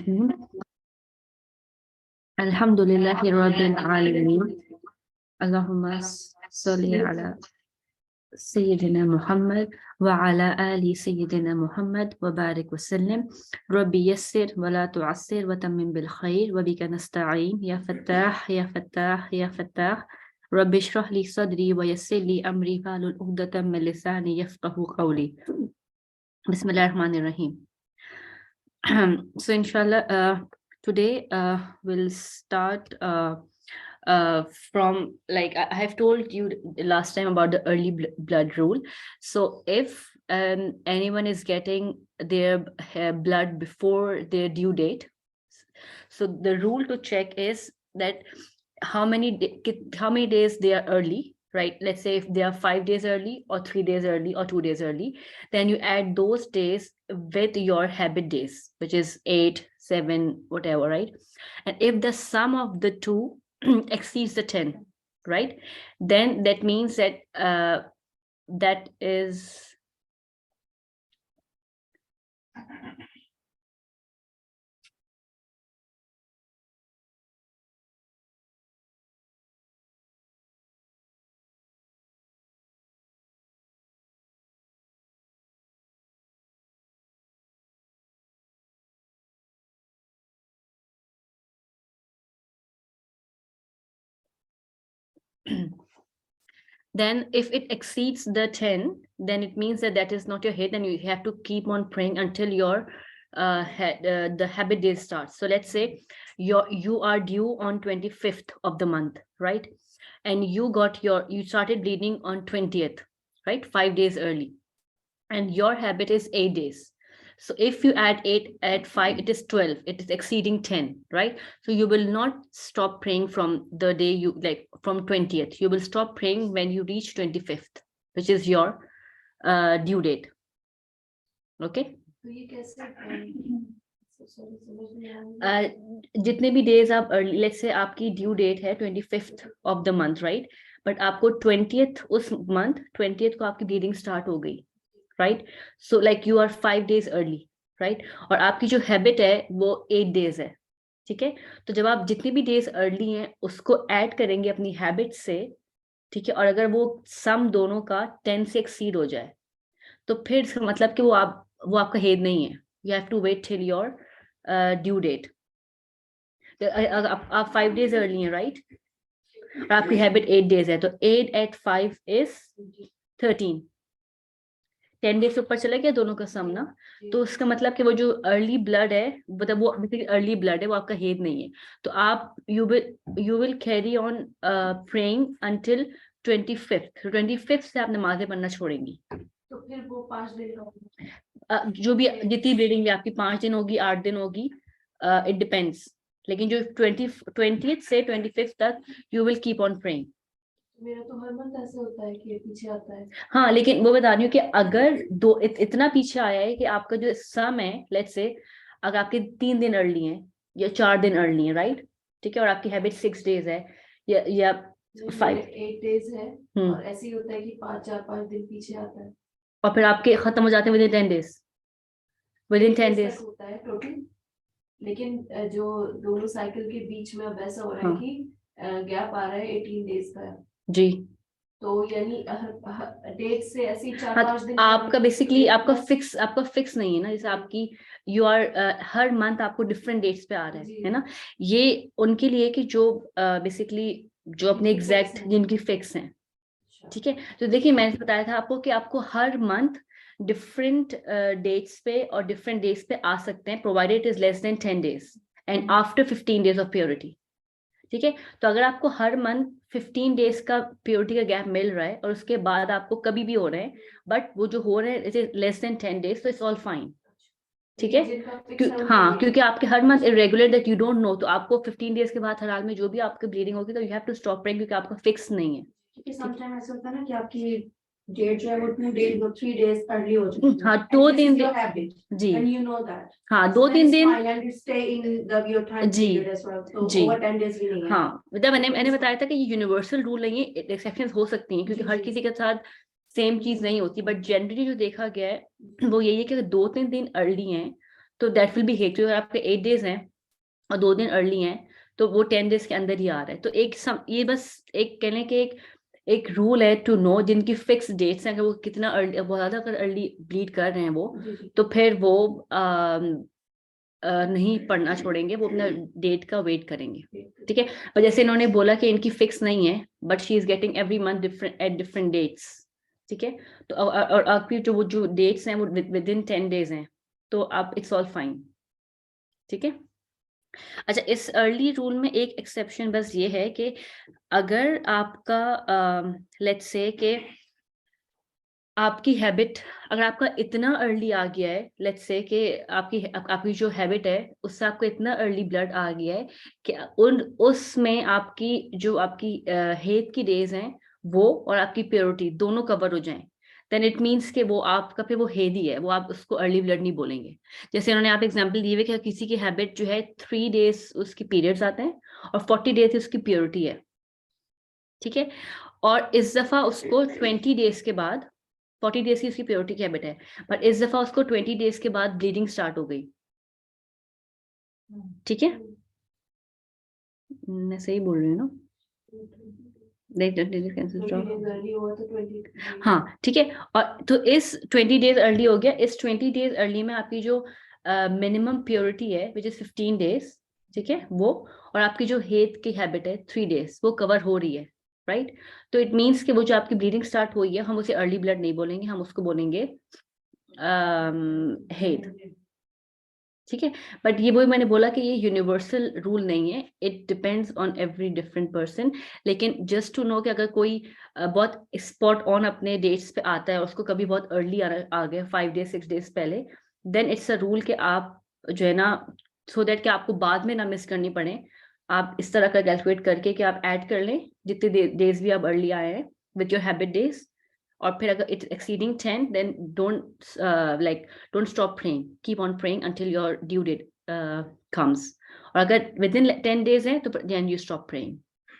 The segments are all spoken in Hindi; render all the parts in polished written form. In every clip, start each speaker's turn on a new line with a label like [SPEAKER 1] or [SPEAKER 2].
[SPEAKER 1] Bismillahirrahmanirrahim. Alhamdulillahi Rabbil Alameen. Allahumma salli ala Sayyidina Muhammad wa ala ali Sayyidina Muhammad wa barik wa sallim. Rabbi yassir wa la tu'assir wa tammim bil khair wa bika nasta'in. Ya Fattah, Ya Fattah, Ya Fattah. Rabbi shrah li sadri wa yassir li amri wahlul 'uqdatam min lisani yafqahu qawli. Bismillahirrahmanirrahim. So inshallah, today we'll start from, like I have told you last time about the early blood rule. So if anyone is getting their blood before their due date, so the rule to check is that how many days they are early, right? Let's say if they are 5 days early or 3 days early or 2 days early, then you add those days with your habit days, which is 8, 7, whatever, right? And if the sum of the two exceeds the 10, right, then that means that that is then if it exceeds the 10, then it means that that is not your hit, and you have to keep on praying until your the habit day starts. So let's say you are due on 25th of the month, right? And you started bleeding on 20th, right? 5 days early, and your habit is 8 days. So if you add 8 at 5, it is 12. It is exceeding 10, right? So you will not stop praying from the day you, like from 20th. You will stop praying when you reach 25th, which is your due date. Okay? जितने भी डेज आप अर्ली, लेट्स से आपकी ड्यू डेट है 25th of the month, right? But आपको 20th उस मंथ 20th को आपकी ब्लीडिंग स्टार्ट हो गई, right? So like you are 5 days early, right? और आपकी जो हैबिट है वो 8 days है, ठीक है? तो जब आप जितनी भी डेज अर्ली हैं उसको ऐड करेंगे अपनी हैबिट से, ठीक है? और अगर वो सम दोनों का 10 से एक्सीड हो जाए, तो फिर इसका मतलब कि वो आपका हेड नहीं है. You have to wait till your due date. आप 5 days अर्ली हैं, राइट? और आपकी हैबिट 8 days है, तो 8 at 5 is 13. 10 days से ऊपर चले गया दोनों का सम ना, तो उसका मतलब कि वो जो अर्ली ब्लड है, मतलब वो अर्ली ब्लड है, वो आपका हेड नहीं है. तो आप you will carry on praying until 25th. 25th से आप नमाजें पढ़ना छोड़ेंगी.
[SPEAKER 2] तो फिर वो 5 दिन
[SPEAKER 1] जो भी जितनी ब्लीडिंग भी आपकी 5 दिन होगी, 8 दिन होगी, इट डिपेंड्स. लेकिन जो 20th से 25th तक you will keep on praying.
[SPEAKER 2] मेरा तो हर मंथ ऐसे होता है कि पीछे आता है.
[SPEAKER 1] हाँ, लेकिन वो बता रही हूँ कि अगर इतना पीछे आया है कि आपका जो सम है, लेट्स से अगर आपके 3 दिन अर्ली हैं या 4 दिन अर्ली हैं, राइट? ठीक है? और आपकी हैबिट 6 days है या
[SPEAKER 2] 8 days है, और ऐसे ही होता है कि 5 दिन पीछे आता है,
[SPEAKER 1] और फिर आपके खत्म हो जाते हैं विदिन 10 days. विदिन 10 days
[SPEAKER 2] होता है टोटल. लेकिन जो दोनों साइकिल के बीच में वैसा हो रहा है कि गैप आ रहा है 18 days का
[SPEAKER 1] जी.
[SPEAKER 2] तो यानी डेट से ऐसे 4-5 दिन
[SPEAKER 1] आपका बेसिकली आपका फिक्स नहीं है ना. जैसे आपकी यू आर हर मंथ आपको डिफरेंट डेट्स पे आ रहे है ना. ये उनके लिए कि जो बेसिकली जो अपने एग्जैक्ट जिनकी फिक्स हैं, ठीक है? तो देखिए, मैंने बताया था आपको कि आपको हर मंथ डिफरेंट डेट्स पे और डिफरेंट डेज पे आ सकते हैं, provided is less than 10 days and after 15 days of purity. ठीक है? तो अगर आपको हर मंथ 15 days का प्योरिटी का गैप मिल रहा है और उसके बाद आपको कभी भी हो रहे हैं, बट वो जो हो रहे हैं it is less than 10 days, तो इट्स ऑल फाइन. ठीक है? हाँ, क्योंकि आपके हर month irregular that you don't know, तो आपको 15 days के बाद हर हाल में जो भी आपकी ब्लीडिंग होगी तो you have to stop praying, क्योंकि आपका फिक्स नहीं है.
[SPEAKER 2] समटाइम ऐसा होता है ना कि आपकी डेट जो है वो 2 days और 3 days अर्ली हो जाती है.
[SPEAKER 1] हाँ, 2-3 दिन जी.
[SPEAKER 2] And you know that.
[SPEAKER 1] हाँ, 2-3 दिन
[SPEAKER 2] stay in your time period as well. So over 10 days भी नहीं है.
[SPEAKER 1] हाँ, मतलब मैंने बताया था कि ये यूनिवर्सल रूल नहीं है, एक्सेप्शंस हो सकती हैं क्योंकि हर किसी के साथ सेम चीज नहीं होती, बट जनरली जो देखा गया है वो यही है कि 2-3 दिन अर्ली हैं तो दैट विल बी हेट। अगर आपके 8 डेज हैं और 2 दिन अर्ली हैं तो वो 10 डेज के अंदर ही आ रहा है। तो ये बस एक कहने के एक रूल है टू नो, जिनकी फिक्स डेट्स हैं, अगर वो कितना अर्ली, बहुत ज्यादा अगर अर्ली ब्लीड कर रहे हैं वो, तो फिर वो नहीं पढ़ना छोड़ेंगे, वो अपना डेट का वेट करेंगे। ठीक है। और जैसे इन्होंने बोला कि इनकी फिक्स नहीं है, but she is getting every month different at different dates. ठीक है। तो और आपकी जो डेट्स हैं वो विद इन 10 डेज हैं, तो आप इट्स ऑल फाइन। ठीक है। अच्छा, इस अर्ली रूल में एक एक्सेप्शन बस ये है कि अगर आपका लेट्स से कि आपकी हैबिट, अगर आपका इतना अर्ली आ गया है, लेट्स से कि आपकी जो हैबिट है उससे आपको इतना अर्ली ब्लड आ गया है कि उसमें आपकी हेत की डेज हैं वो और आपकी प्योरिटी दोनों कवर हो जाएं, देन इट मीन्स कि वो आपका फिर वो हेदी है, वो आप उसको अर्ली ब्लड नहीं बोलेंगे। जैसे उन्होंने आप एग्जांपल दिए हुए कि किसी की हैबिट जो है 3 डेज उसकी पीरियड्स आते हैं और 40 डेज उसकी प्योरिटी है। ठीक है। और इस दफा उसको 20 डेज के बाद, 40 डेज की उसकी प्योरिटी की हैबिट है, पर इस दफा उसको 20 डेज के बाद ब्लीडिंग स्टार्ट हो गई। ठीक है। मैं सही बोल रही हूँ ना? हाँ ठीक है। और तो इस 20 डेज अर्ली हो गया, इस 20 डेज अर्ली में आपकी जो मिनिमम प्योरिटी है विच इज 15 डेज, ठीक है, वो, और आपकी जो हेत की हैबिट है 3 डेज, वो कवर हो रही है, राइट। तो इट मीन्स कि वो जो आपकी ब्लीडिंग स्टार्ट हुई है, हम उसे अर्ली ब्लड नहीं बोलेंगे, हम उसको बोलेंगे हेत। ठीक है। बट ये वही मैंने बोला कि ये यूनिवर्सल रूल नहीं है, it depends on every different person. लेकिन जस्ट टू नो कि अगर कोई बहुत स्पॉट ऑन अपने डेट्स पे आता है, उसको कभी बहुत अर्ली आ गया 5 डेज 6 डेज पहले, देन इट्स अ रूल कि आप जो है ना, सो दैट कि आपको बाद में ना मिस करनी पड़े, आप इस तरह का कैलकुलेट करके कि आप ऐड कर लें जितने डेज भी आप अर्ली आए हैं विथ योर हैबिट डेज, और फिर अगर it's exceeding 10 then don't stop praying, keep on praying until your due date comes, और अगर within 10 days है तो then you stop praying।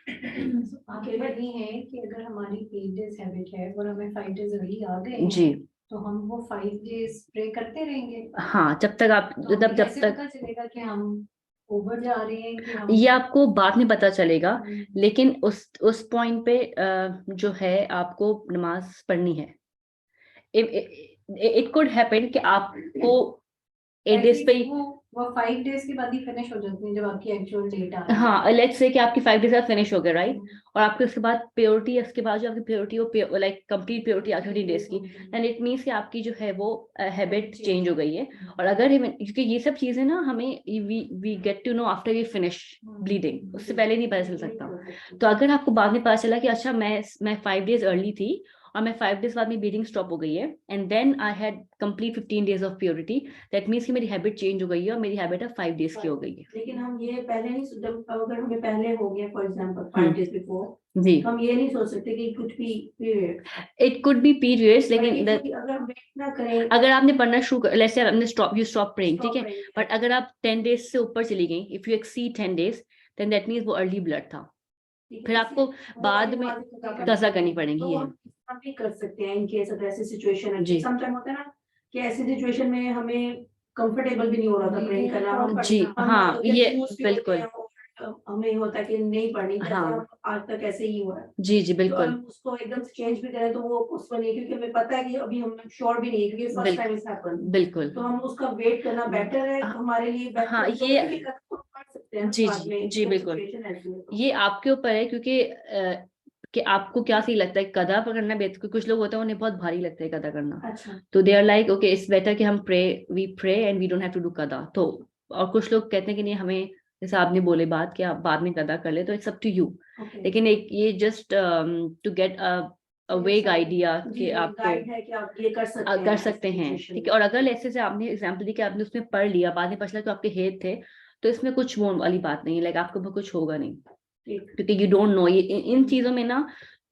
[SPEAKER 3] केवल ये है कि अगर हमारी 8 डेज हैबिट है और हमें 5 डेज अर्ली आ गए
[SPEAKER 1] जी,
[SPEAKER 3] तो हम वो 5 डेज प्रे करते रहेंगे।
[SPEAKER 1] हाँ, जब तक आप
[SPEAKER 3] तो
[SPEAKER 1] जब
[SPEAKER 3] कैसे
[SPEAKER 1] तक
[SPEAKER 3] पता चलेगा कि हम ओवर जा रहे हैं कि हम
[SPEAKER 1] ये आपको बाद में पता चलेगा, लेकिन उस पॉइंट पे जो है आपको नमाज पढ़नी है। इट कुड हैपन कि आपको 8 डेज पे ही,
[SPEAKER 3] वो 5 डेज के बाद ही फिनिश हो जाती है जब आपकी एक्चुअल डेट आ रही है।
[SPEAKER 1] हाँ, लेट्स से कि आपकी 5 डेज फिनिश हो गए, राइट, और आपके उसके बाद प्योरिटी, उसके बाद जो आपकी प्योरिटी वो लाइक कंप्लीट प्योरिटी आ 30 डेज की, एंड इट मीन्स कि आपकी जो है वो हैबिट चेंज हो गई है। और अगर क्योंकि ये सब चीजें ना हमें we get to know after we finish bleeding, उससे पहले नहीं पता चल सकता। तो अगर आपको बाद में पता चला कि अच्छा मैं 5 डेज अर्ली थी और मैं 5 डेज बाद में ब्लीडिंग स्टॉप हो गई है, and then I had complete 15 days of purity, that means कि मेरी हैबिट चेंज हो गई है और मेरी हैबिट अब 5 डेज की हो गई है।
[SPEAKER 4] लेकिन हम ये पहले नहीं, जब अगर हमें पहले हो गया फॉर एग्जांपल 5 डेज बिफोर,
[SPEAKER 1] जी,
[SPEAKER 4] हम ये नहीं सोच सकते कि कुछ भी period,
[SPEAKER 1] it could be periods, लेकिन
[SPEAKER 4] अगर हम वेट ना करें,
[SPEAKER 1] अगर आपने पढ़ना शुरू कर, लेट्स से आपने स्टॉप प्रेइंग, ठीक है, बट अगर आप 10 डेज से ऊपर चली गई, if you exceed 10 days, then that means वो अर्ली ब्लड था, फिर आपको बाद में कज़ा करनी पड़ेगी।
[SPEAKER 4] तो हम भी कर सकते हैं इन केस अगर ऐसी सिचुएशन है।
[SPEAKER 1] जी।
[SPEAKER 4] समटाइम होता है ना कि ऐसी सिचुएशन में हमें कंफर्टेबल भी नहीं हो रहा था प्रेइंग करना, हम
[SPEAKER 1] जी, हाँ, ये बिल्कुल,
[SPEAKER 4] हमें होता है कि नहीं पढ़नी, जैसे
[SPEAKER 1] हाँ,
[SPEAKER 4] हम आज तक ऐसे ही हुआ है।
[SPEAKER 1] जी जी
[SPEAKER 4] तो
[SPEAKER 1] बिल्कुल,
[SPEAKER 4] हम उसको एकदम से चेंज भी करें तो वो पॉसिबल नहीं है, क्योंकि हमें पता है कि अभी हम श्योर भी नहीं है, क्योंकि फर्स्ट टाइम इट्स हैपन।
[SPEAKER 1] बिल्कुल,
[SPEAKER 4] तो हम उसका वेट करना बेटर है हमारे लिए, बेटर।
[SPEAKER 1] हाँ,
[SPEAKER 4] तो
[SPEAKER 1] ये
[SPEAKER 4] क्योंकि पढ़ सकते हैं
[SPEAKER 1] जी
[SPEAKER 4] बाद
[SPEAKER 1] जी
[SPEAKER 4] में
[SPEAKER 1] जी
[SPEAKER 4] जब
[SPEAKER 1] बिल्कुल,
[SPEAKER 4] सिचुएशन ऐसी हो तो।
[SPEAKER 1] ये आपके ऊपर है, क्योंकि कि आपको क्या सही लगता है, कदा पकड़ना बेहतर, क्योंकि कुछ लोग होते हैं उन्हें बहुत भारी लगता है कदा करना,
[SPEAKER 4] अच्छा,
[SPEAKER 1] तो दे आर लाइक ओके इट्स बेटर कि हम we pray and we don't have to do कदा। तो और कुछ लोग कहते हैं कि नहीं, हमें, जैसे आपने बोले बात कि आप बाद में कदा कर ले, तो it's up to you.
[SPEAKER 4] Okay.
[SPEAKER 1] लेकिन एक ये जस्ट टू गेट अ वेग आइडिया कि आपको
[SPEAKER 4] गाइड है कि आप ये कर सकते हैं
[SPEAKER 1] हैं, ठीक है। और अगर ऐसे से आपने एग्जांपल दी कि आपने उसमें पढ़ लिया, बाद में पता चला तो आपके हेड थे, तो इसमें कुछ वो वाली बात नहीं है, लाइक आपको कुछ होगा नहीं, क्योंकि यू डोंट नो। ये इन चीजों में ना,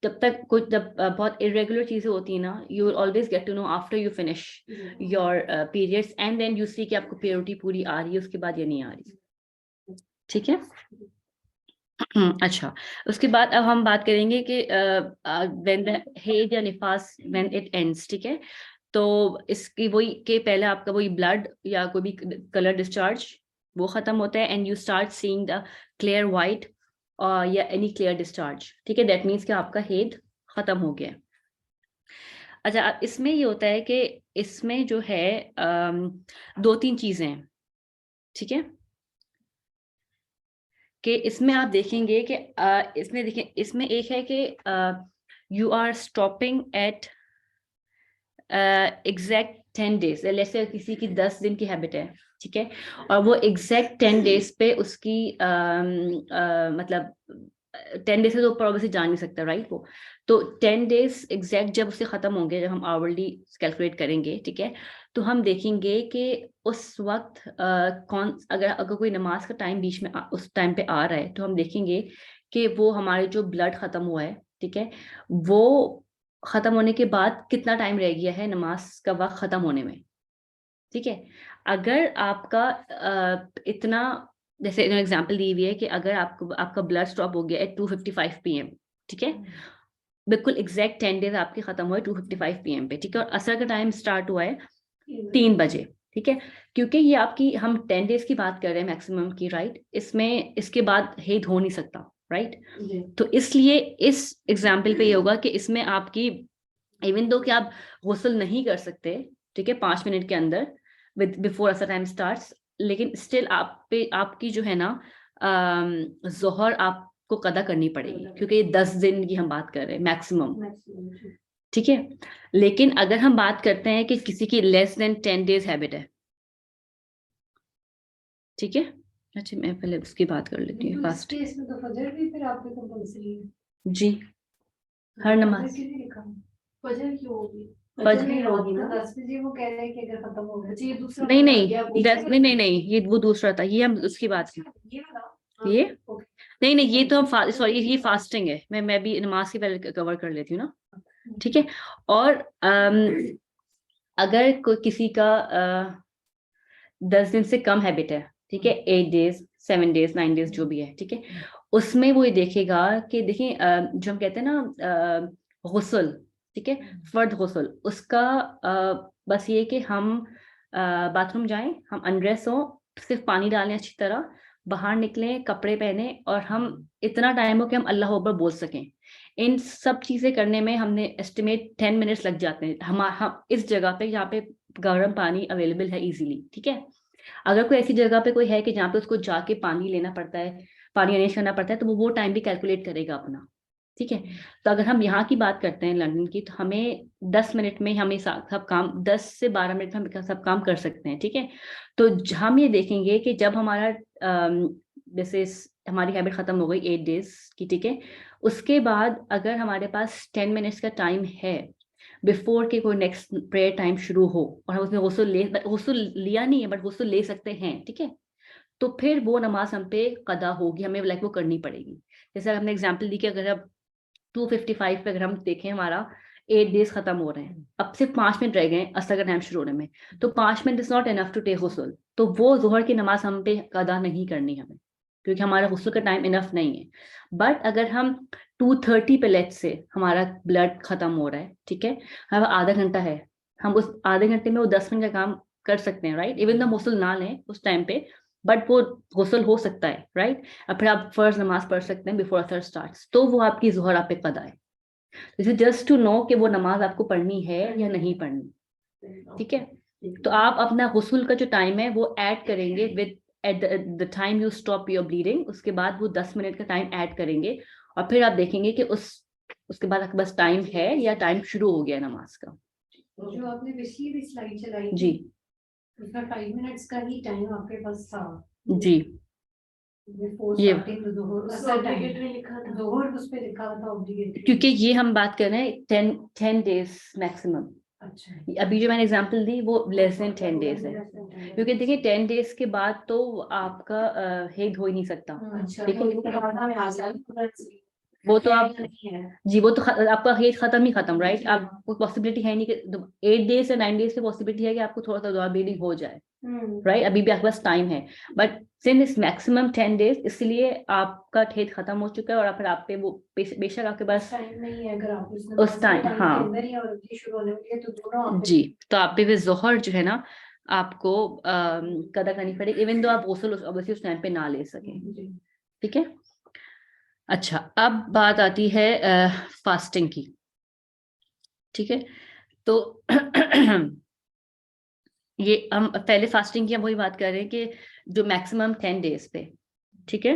[SPEAKER 1] जब बहुत इरेगुलर चीजें होती है ना, you will always get to know after you finish your periods, and then you see कि आपको प्योरिटी पूरी आ रही है, उसके बाद ये नहीं आ रही। ठीक है। अच्छा, उसके बाद अब हम बात करेंगे कि व्हेन द हेज या निफास व्हेन इट एंड्स, ठीक है। तो इसकी वही कि पहले आपका वही ब्लड या कोई भी कलर डिस्चार्ज वो खत्म होता है and you start seeing the clear white या एनी क्लियर डिस्चार्ज, ठीक है, दैट मीन्स कि आपका हेड खत्म हो गया है। अच्छा, अब इसमें ये होता है कि इसमें जो है 2-3 चीजें हैं, ठीक है, कि इसमें आप देखेंगे कि इसमें देखिए, इसमें एक है कि you are stopping at exact 10 days. Let's say किसी की 10 दिन की हैबिट है, ठीक है, और वो एग्जैक्ट 10 डेज पे उसकी मतलब 10 डेज से तो ऊपर ऑब्वियसली जा नहीं सकता, राइट, वो तो 10 डेज एग्जैक्ट जब उससे खत्म होंगे, जब हम आवरली कैलकुलेट करेंगे, ठीक है, तो हम देखेंगे कि उस वक्त अगर कोई नमाज का टाइम बीच में उस टाइम पे आ रहा है, तो हम देखेंगे कि वो हमारे जो ब्लड खत्म हुआ है, ठीक है, वो खत्म होने के बाद कितना टाइम रह गया है नमाज का वक्त खत्म होने में, ठीक है। अगर आपका इतना, जैसे एग्जांपल दी हुई है कि अगर आपका ब्लड स्टॉप हो गया है 2:55 PM, ठीक है, बिल्कुल एग्जैक्ट 10 डेज आपके खत्म हुए 2:55 PM पे, ठीक है, और असर का टाइम स्टार्ट हुआ है 3 बजे, ठीक है, क्योंकि ये आपकी हम 10 डेज की बात कर रहे हैं मैक्सिमम की, राइट, इसमें इसके बाद हेड हो नहीं सकता, राइट, तो इसलिए इस एग्जाम्पल पे ये होगा कि इसमें आपकी इवन दो कि आप गुस्ल नहीं कर सकते, ठीक है, 5 मिनट के अंदर विद बिफोर असर टाइम स्टार्ट्स, लेकिन स्टिल आप पे आपकी जो है ना जोहर आपको कदा करनी पड़ेगी, क्योंकि ये 10 दिन की हम बात कर रहे हैं मैक्सिमम, ठीक है। लेकिन अगर हम बात करते हैं कि किसी की लेस देन 10 डेज हैबिट है, ठीक है, अच्छा मैं पहले उसकी बात कर लेती हूँ फास्ट।
[SPEAKER 3] इसमें तो फजर भी फिर आप पे कंपल्सरी है
[SPEAKER 1] जी, हर नमाज।
[SPEAKER 2] फजर क्यों होगी?
[SPEAKER 1] फजर
[SPEAKER 3] नहीं होगी ना,
[SPEAKER 2] ना
[SPEAKER 3] 10 बजे वो कह रहे हैं कि अगर खत्म हो गया।
[SPEAKER 2] जी, दूसरा
[SPEAKER 1] नहीं
[SPEAKER 2] बता
[SPEAKER 1] नहीं
[SPEAKER 2] दिया,
[SPEAKER 1] नहीं, ये वो दूसरा था, ये हम उसकी बात की,
[SPEAKER 3] ये वाला
[SPEAKER 1] ये
[SPEAKER 3] ओके।
[SPEAKER 1] नहीं, ये तो हम सॉरी, ये फास्टिंग है, मैं भी नमाज के पहले कवर कर लेती हूँ ना, ठीक है। और अगर कोई किसी का 10 दिन से कम हैबिट है, ठीक है, 8 डेज 7 डेज 9 डेज जो भी है, ठीक है, उसमें वो ये देखेगा कि देखिए जो हम कहते हैं ना गुस्ल, ठीक है, फर्द गुस्ल, उसका बस ये कि हम बाथरूम जाएं, हम अनड्रेस हो, सिर्फ पानी डालें अच्छी तरह, बाहर निकलें, कपड़े पहने, और हम इतना टाइम हो कि हम अल्लाह अकबर बोल सकें। इन सब चीजें करने में हमने एस्टिमेट 10 मिनट्स लग जाते हैं हम इस जगह पे जहाँ पे गर्म पानी अवेलेबल है इजीली, ठीक है। अगर कोई ऐसी जगह पे कोई है कि जहाँ पे उसको जाके पानी लेना पड़ता है, पानी अरेंज करना पड़ता है, तो वो टाइम भी कैलकुलेट करेगा अपना, ठीक है। तो अगर हम यहाँ की बात करते हैं लंदन की, तो हमें 10 मिनट में हमें सब काम 10 से 12 मिनट में हम सब काम कर सकते हैं, ठीक है। तो हम ये देखेंगे कि जब हमारा जैसे हमारी हैबिट खत्म हो गई 8 डेज की, ठीक है, उसके बाद अगर हमारे पास 10 मिनट्स का टाइम है बिफोर के कोई नेक्स्ट प्रेयर टाइम शुरू हो, और हम उसमें गुस्ल लिया नहीं है बट गुस्ल ले सकते हैं, ठीक है, तो फिर वो नमाज हम पे कदा होगी, हमें लाइक वो करनी पड़ेगी। जैसे हमने एग्जांपल दी कि अगर अब 2:55 पे अगर हम देखें हमारा 8 डेज खत्म हो रहे हैं, अब सिर्फ 5 मिनट रह गए असर का टाइम शुरू होने में, तो 5 minute is not enough to take गुस्ल, तो वो जोहर की नमाज हम पे कदा नहीं करनी हमें, क्योंकि हमारा गुस्ल का टाइम इनफ नहीं है। बट अगर हम 2:30 पे लेट से हमारा ब्लड खत्म हो रहा है, ठीक है, हमारा आधा घंटा है, हम उस आधे घंटे में वो 10 मिनट का काम कर सकते हैं, राइट, इवन तो गुस्ल ना लें उस टाइम पे, बट वो गुस्ल हो सकता है, राइट, और फिर आप फर्ज नमाज पढ़ सकते हैं बिफोर असर स्टार्ट्स, तो वो आपकी जोहर आप पे कदा है। This is just to know कि वो नमाज आपको पढ़नी है या नहीं पढ़नी, ठीक है। तो आप अपना गुस्ल का जो टाइम है वो ऐड करेंगे with at the time you stop your bleeding, उसके बाद वो 10 मिनट का टाइम ऐड करेंगे, और फिर आप देखेंगे कि उसके बाद आपके पास टाइम है या टाइम शुरू हो गया नमाज का।
[SPEAKER 3] जो आपने पिछली भी स्लाइड चलाई
[SPEAKER 1] जी
[SPEAKER 3] उसमें 5 मिनट्स का ही टाइम आपके पास था
[SPEAKER 1] जी,
[SPEAKER 3] बिफोर
[SPEAKER 1] ये
[SPEAKER 3] स्टार्टिंग जोहर,
[SPEAKER 2] उसमें
[SPEAKER 3] असर टाइम
[SPEAKER 2] obligatory लिखा था।
[SPEAKER 3] जोहर उस पे लिखा था ऑब्लिगेटरी,
[SPEAKER 1] क्योंकि ये हम बात कर रहे हैं 10 डेज मैक्सिमम,
[SPEAKER 3] अच्छा
[SPEAKER 1] अभी जो मैंने एग्जांपल दी वो लेस देन 10 डेज है, क्योंकि देखिए 10 डेज के बाद तो आपका हेड हो ही नहीं सकता,
[SPEAKER 3] अच्छा
[SPEAKER 1] ठीक है,
[SPEAKER 4] तो इनके बाद हमें आ जाए
[SPEAKER 1] वो तो आप
[SPEAKER 4] नहीं है।
[SPEAKER 1] जी, वो तो आपका हेड खत्म ही खत्म, राइट, आपको पॉसिबिलिटी है नहीं कि 8 डेज से 9 डेज की पॉसिबिलिटी है कि आपको थोड़ा सा ब्लीडिंग हो जाए, राइट, अभी भी आपके पास टाइम है, बट सिंस मैक्सिमम 10 डेज, इसलिए आपका हेद खत्म हो चुका है और फिर आप पे वो बेशक आपके पास
[SPEAKER 3] टाइम नहीं है, अगर आप
[SPEAKER 1] उस टाइम, हाँ
[SPEAKER 3] के अंदर ही और अगली शुरू होने वाली है तो दोनों आप
[SPEAKER 1] जी, तो आप पे भी जोहर जो है ना आपको कदा करनी पड़ेगी, इवन दो आप गौसल ऑब्वियसली उस टाइम पे ना ले सके, ठीक है। अच्छा, अब बात आती है फास्टिंग की, ठीक है। तो ये हम पहले फास्टिंग की हम वही बात कर रहे हैं कि जो मैक्सिमम 10 डेज पे, ठीक है।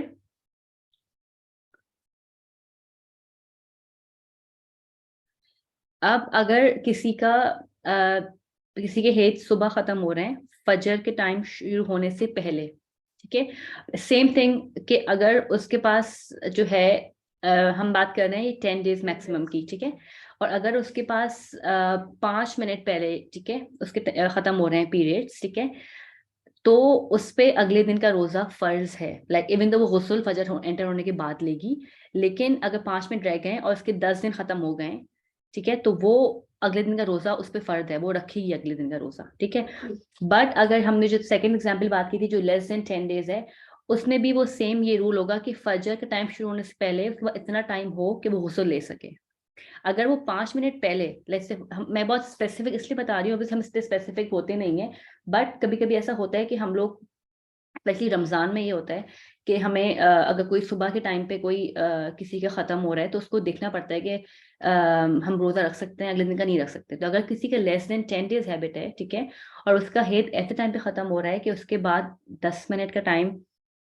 [SPEAKER 1] अब अगर किसी के हेद सुबह खत्म हो रहे हैं फजर के टाइम शुरू होने से पहले, ठीक है, सेम थिंग कि अगर उसके पास जो है हम बात कर रहे हैं 10 डेज मैक्सिमम की, ठीक है, और अगर उसके पास 5 मिनट पहले, ठीक है, उसके खत्म हो रहे हैं पीरियड्स, ठीक है, तो उस पे अगले दिन का रोजा फर्ज है, लाइक इवन तो वो गुस्ल फजर एंटर होने के बाद लेगी, लेकिन अगर 5 मिनट रह गए और उसके 10 दिन खत्म हो गए, ठीक है, तो वो अगले दिन का रोजा उस पे फर्ज है, वो रखेगी अगले दिन का रोजा, ठीक है। बट अगर हमने जो सेकंड एग्जांपल बात की थी जो लेस देन 10 डेज है, उसमें भी वो सेम ये रूल होगा कि फजर का टाइम शुरू होने से पहले इतना टाइम हो कि वो गुस्ल ले सके। अगर वो 5 मिनट पहले, लेट्स से मैं बहुत स्पेसिफिक इसलिए बता रही हूँ, अभी हम इतने स्पेसिफिक होते नहीं है, बट कभी कभी ऐसा होता है कि हम लोग, स्पेशली रमजान में ये होता है कि हमें अगर कोई सुबह के टाइम पे कोई किसी का खत्म हो रहा है तो उसको देखना पड़ता है कि हम रोजा रख सकते हैं, अगले दिन का नहीं रख सकते। तो अगर किसी का लेस देन 10 डेज हैबिट है, ठीक है, और उसका हेड ऐसे टाइम पे खत्म हो रहा है कि उसके बाद 10 मिनट का टाइम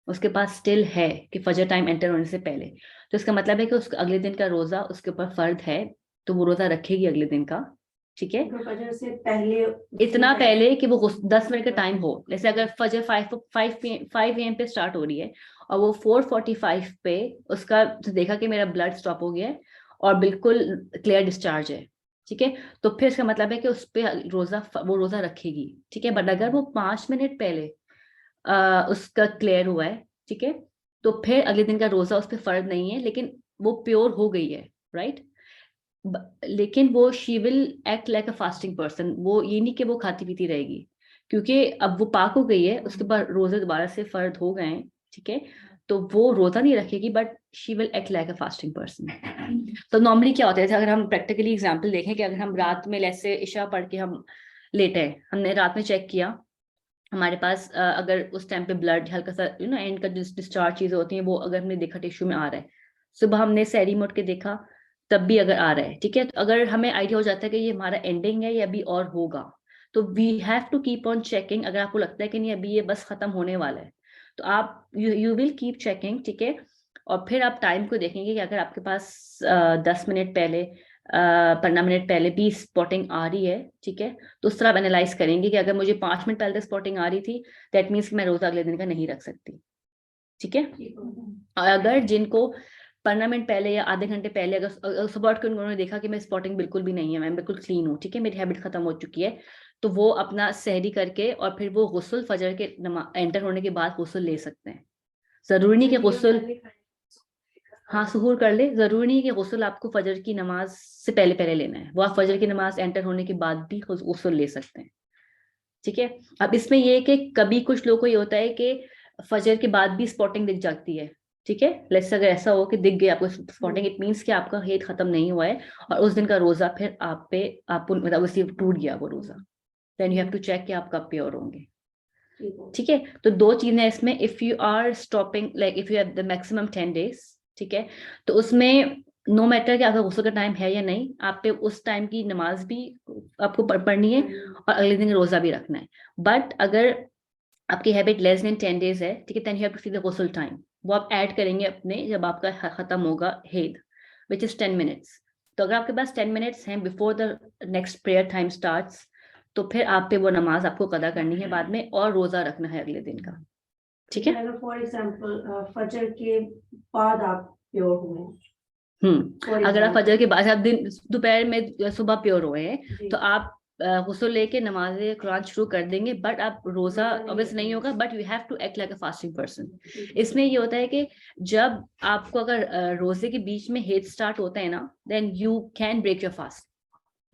[SPEAKER 1] उसके पास स्टिल है कि फजर टाइम एंटर होने से पहले, तो इसका मतलब है कि उसका अगले दिन का रोजा उसके ऊपर फर्ज है, तो वो रोजा रखेगी अगले दिन का, ठीक है।
[SPEAKER 4] फजर से पहले
[SPEAKER 1] इतना पहले कि वो 10 मिनट का टाइम हो, जैसे अगर फजर 5 AM पे स्टार्ट हो रही है और वो 4:45 पे उसका देखा कि मेरा ब्लड स्टॉप हो गया है और बिल्कुल क्लियर डिस्चार्ज है, ठीक है, तो फिर इसका मतलब है कि उस पे वो रोजा रखेगी, ठीक है। बट अगर वो 5 मिनट पहले उसका क्लियर हुआ है, ठीक है, तो फिर अगले दिन का रोजा उस पर फर्ज नहीं है, लेकिन वो प्योर हो गई है, राइट। लेकिन वो she will act like a fasting person, वो ये नहीं कि वो खाती पीती रहेगी, क्योंकि अब वो पाक हो गई है, उसके बाद रोजे दोबारा से फर्ज हो गए हैं, ठीक है, तो वो रोजा नहीं रखेगी, but she will act like a fasting person. तो नॉर्मली क्या होता है, अगर हम प्रैक्टिकली एग्जांपल देखें कि अगर हम रात में जैसे इशा पढ़ के हम लेटे हैं, हमने रात में चेक किया हमारे पास अगर उस टाइम पे ब्लड हल्का सा एंड का डिस्चार्ज चीजें होती हैं वो अगर हमने देखा टिश्यू में आ रहा है, सुबह हमने सैरी मोड़ के देखा तब भी अगर आ रहा है, ठीक है, तो अगर हमें आइडिया हो जाता है कि ये हमारा एंडिंग है या अभी और होगा, तो we have to keep on checking. अगर आपको लगता है कि नहीं अभी ये बस खत्म होने वाला है, तो आप यू विल कीप चेकिंग, ठीक है, और फिर आप टाइम को देखेंगे कि अगर आपके पास 10 मिनट पहले 15 मिनट पहले भी स्पॉटिंग आ रही है, ठीक है, तो उस तरह आप एनालाइज करेंगे कि अगर मुझे 5 मिनट पहले स्पॉटिंग आ रही थी, दैट मीन्स मैं रोजा अगले दिन का नहीं रख सकती, ठीक है। और अगर जिनको 15 मिनट पहले या आधे घंटे पहले अगर सुबह उठ कर उन्होंने देखा कि मैं स्पॉटिंग बिल्कुल भी नहीं है, मैं बिल्कुल क्लीन हूँ, ठीक है, मेरी हैबिट खत्म हो चुकी है, तो वो अपना सहरी करके और फिर वो गुस्ल फजर के एंटर होने के बाद गुस्ल ले सकते हैं। जरूरी नहीं कि गुस्ल, हाँ सुहूर कर ले, जरूरी नहीं कि गुस्ल आपको फजर की नमाज से पहले पहले लेना है, वो आप फजर की नमाज एंटर होने के बाद भी गुस्ल ले सकते हैं, ठीक है। अब इसमें ये है कि कभी कुछ लोगों को ये होता है कि फजर के बाद भी स्पॉटिंग दिख जाती है, ठीक है, लेट्स अगर ऐसा हो कि दिख गई आपको स्पॉटिंग, इट मीन्स कि आपका हेड खत्म नहीं हुआ है और उस दिन का रोजा फिर आपको मतलब उसी टूट गया वो रोजा, then you have to check कि आप कब प्योर होंगे, ठीक है। तो दो चीजें इसमें, if you are stopping like if you have the maximum 10 days, ठीक है, तो उसमें नो मैटर कि आपका गुस्ल का टाइम है या नहीं, आप पे उस टाइम की नमाज भी आपको पढ़नी है और अगले दिन रोजा भी रखना है। बट अगर आपकी हैबिट लेस देन 10 डेज है, ठीक है, then you have to see the गुस्ल टाइम, वो आप ऐड करेंगे अपने जब आपका खत्म होगा हेड, विच इज 10 मिनट्स। तो अगर आपके पास 10 मिनट्स हैं before the next prayer time starts, तो फिर आप पे वो नमाज आपको कदा करनी है बाद में और रोजा रखना है अगले दिन का, ठीक है।
[SPEAKER 4] अगर फॉर एग्जांपल फजर के बाद आप प्योर हुए,
[SPEAKER 1] अगर आप फजर के बाद आप दिन दोपहर में सुबह प्योर हुए हैं,
[SPEAKER 4] जी।
[SPEAKER 1] तो आप गुस्ल लेके नमाज कुरान शुरू कर देंगे, बट आप रोजा ऑब्वियस नहीं होगा, but you have to act like a fasting person. इसमें ये होता है कि जब आपको अगर रोजे के बीच में हेड स्टार्ट होता है ना, then you can break your fast,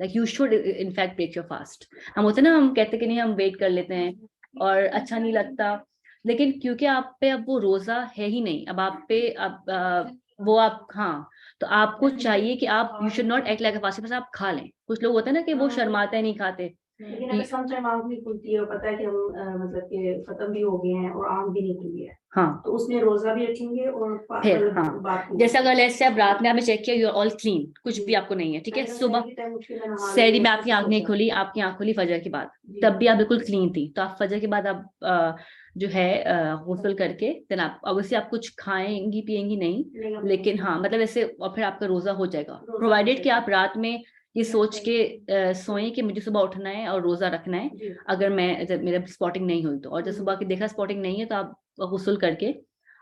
[SPEAKER 1] like you should in fact break your fast. हम होते हैं ना, हम कहते कि नहीं हम वेट कर लेते हैं, और अच्छा नहीं लगता, लेकिन क्योंकि आप पे अब वो रोजा है ही नहीं, अब आप पे अब वो आप, हाँ, तो आपको चाहिए कि आप you should not act like a fasting, बस आप खा लें। कुछ लोग होते हैं ना कि वो शर्माते हैं, नहीं खाते।
[SPEAKER 4] लेकिन अगर सम टाइम आंख नहीं खुलती है और पता है कि हम मतलब कि खत्म भी हो गए हैं और आंख भी नहीं खुली है,
[SPEAKER 1] हाँ,
[SPEAKER 4] तो उसमें रोजा भी रखेंगे और
[SPEAKER 1] फिर
[SPEAKER 4] मतलब
[SPEAKER 1] हाँ,
[SPEAKER 4] बात नहीं
[SPEAKER 1] जैसे
[SPEAKER 4] होगी।
[SPEAKER 1] अगर लेट्स से आप रात में आपने चेक किया, यू आर ऑल क्लीन, कुछ भी आपको नहीं है, ठीक है,
[SPEAKER 4] मैंने तो
[SPEAKER 1] सुबह
[SPEAKER 4] सहरी के टाइम उठ के मैं नहा
[SPEAKER 1] सहरी
[SPEAKER 4] ली,
[SPEAKER 1] में
[SPEAKER 4] अच्छे
[SPEAKER 1] आपकी
[SPEAKER 4] से
[SPEAKER 1] आंख नहीं
[SPEAKER 4] सोचा।
[SPEAKER 1] खुली, आपकी आंख खुली फजर के बाद,
[SPEAKER 4] जी,
[SPEAKER 1] तब भी आप बिल्कुल क्लीन थी, तो आप फजर के बाद आप जो है गुस्ल करके देन आप ऑब्वियसली आप कुछ खाएंगी पिएंगी नहीं,
[SPEAKER 4] नहीं, अब
[SPEAKER 1] लेकिन
[SPEAKER 4] नहीं।
[SPEAKER 1] हाँ मतलब ऐसे, और फिर आपका रोजा हो जाएगा,
[SPEAKER 4] रोजा हो
[SPEAKER 1] प्रोवाइडेड कि
[SPEAKER 4] जाएगा।
[SPEAKER 1] आप रात में ये सोच के सोएं कि मुझे सुबह उठना है और रोजा रखना है।
[SPEAKER 4] जी,
[SPEAKER 1] अगर मैं जब मेरा स्पॉटिंग नहीं हुई तो, और जब सुबह की देखा स्पॉटिंग नहीं है, तो आप गुस्ल करके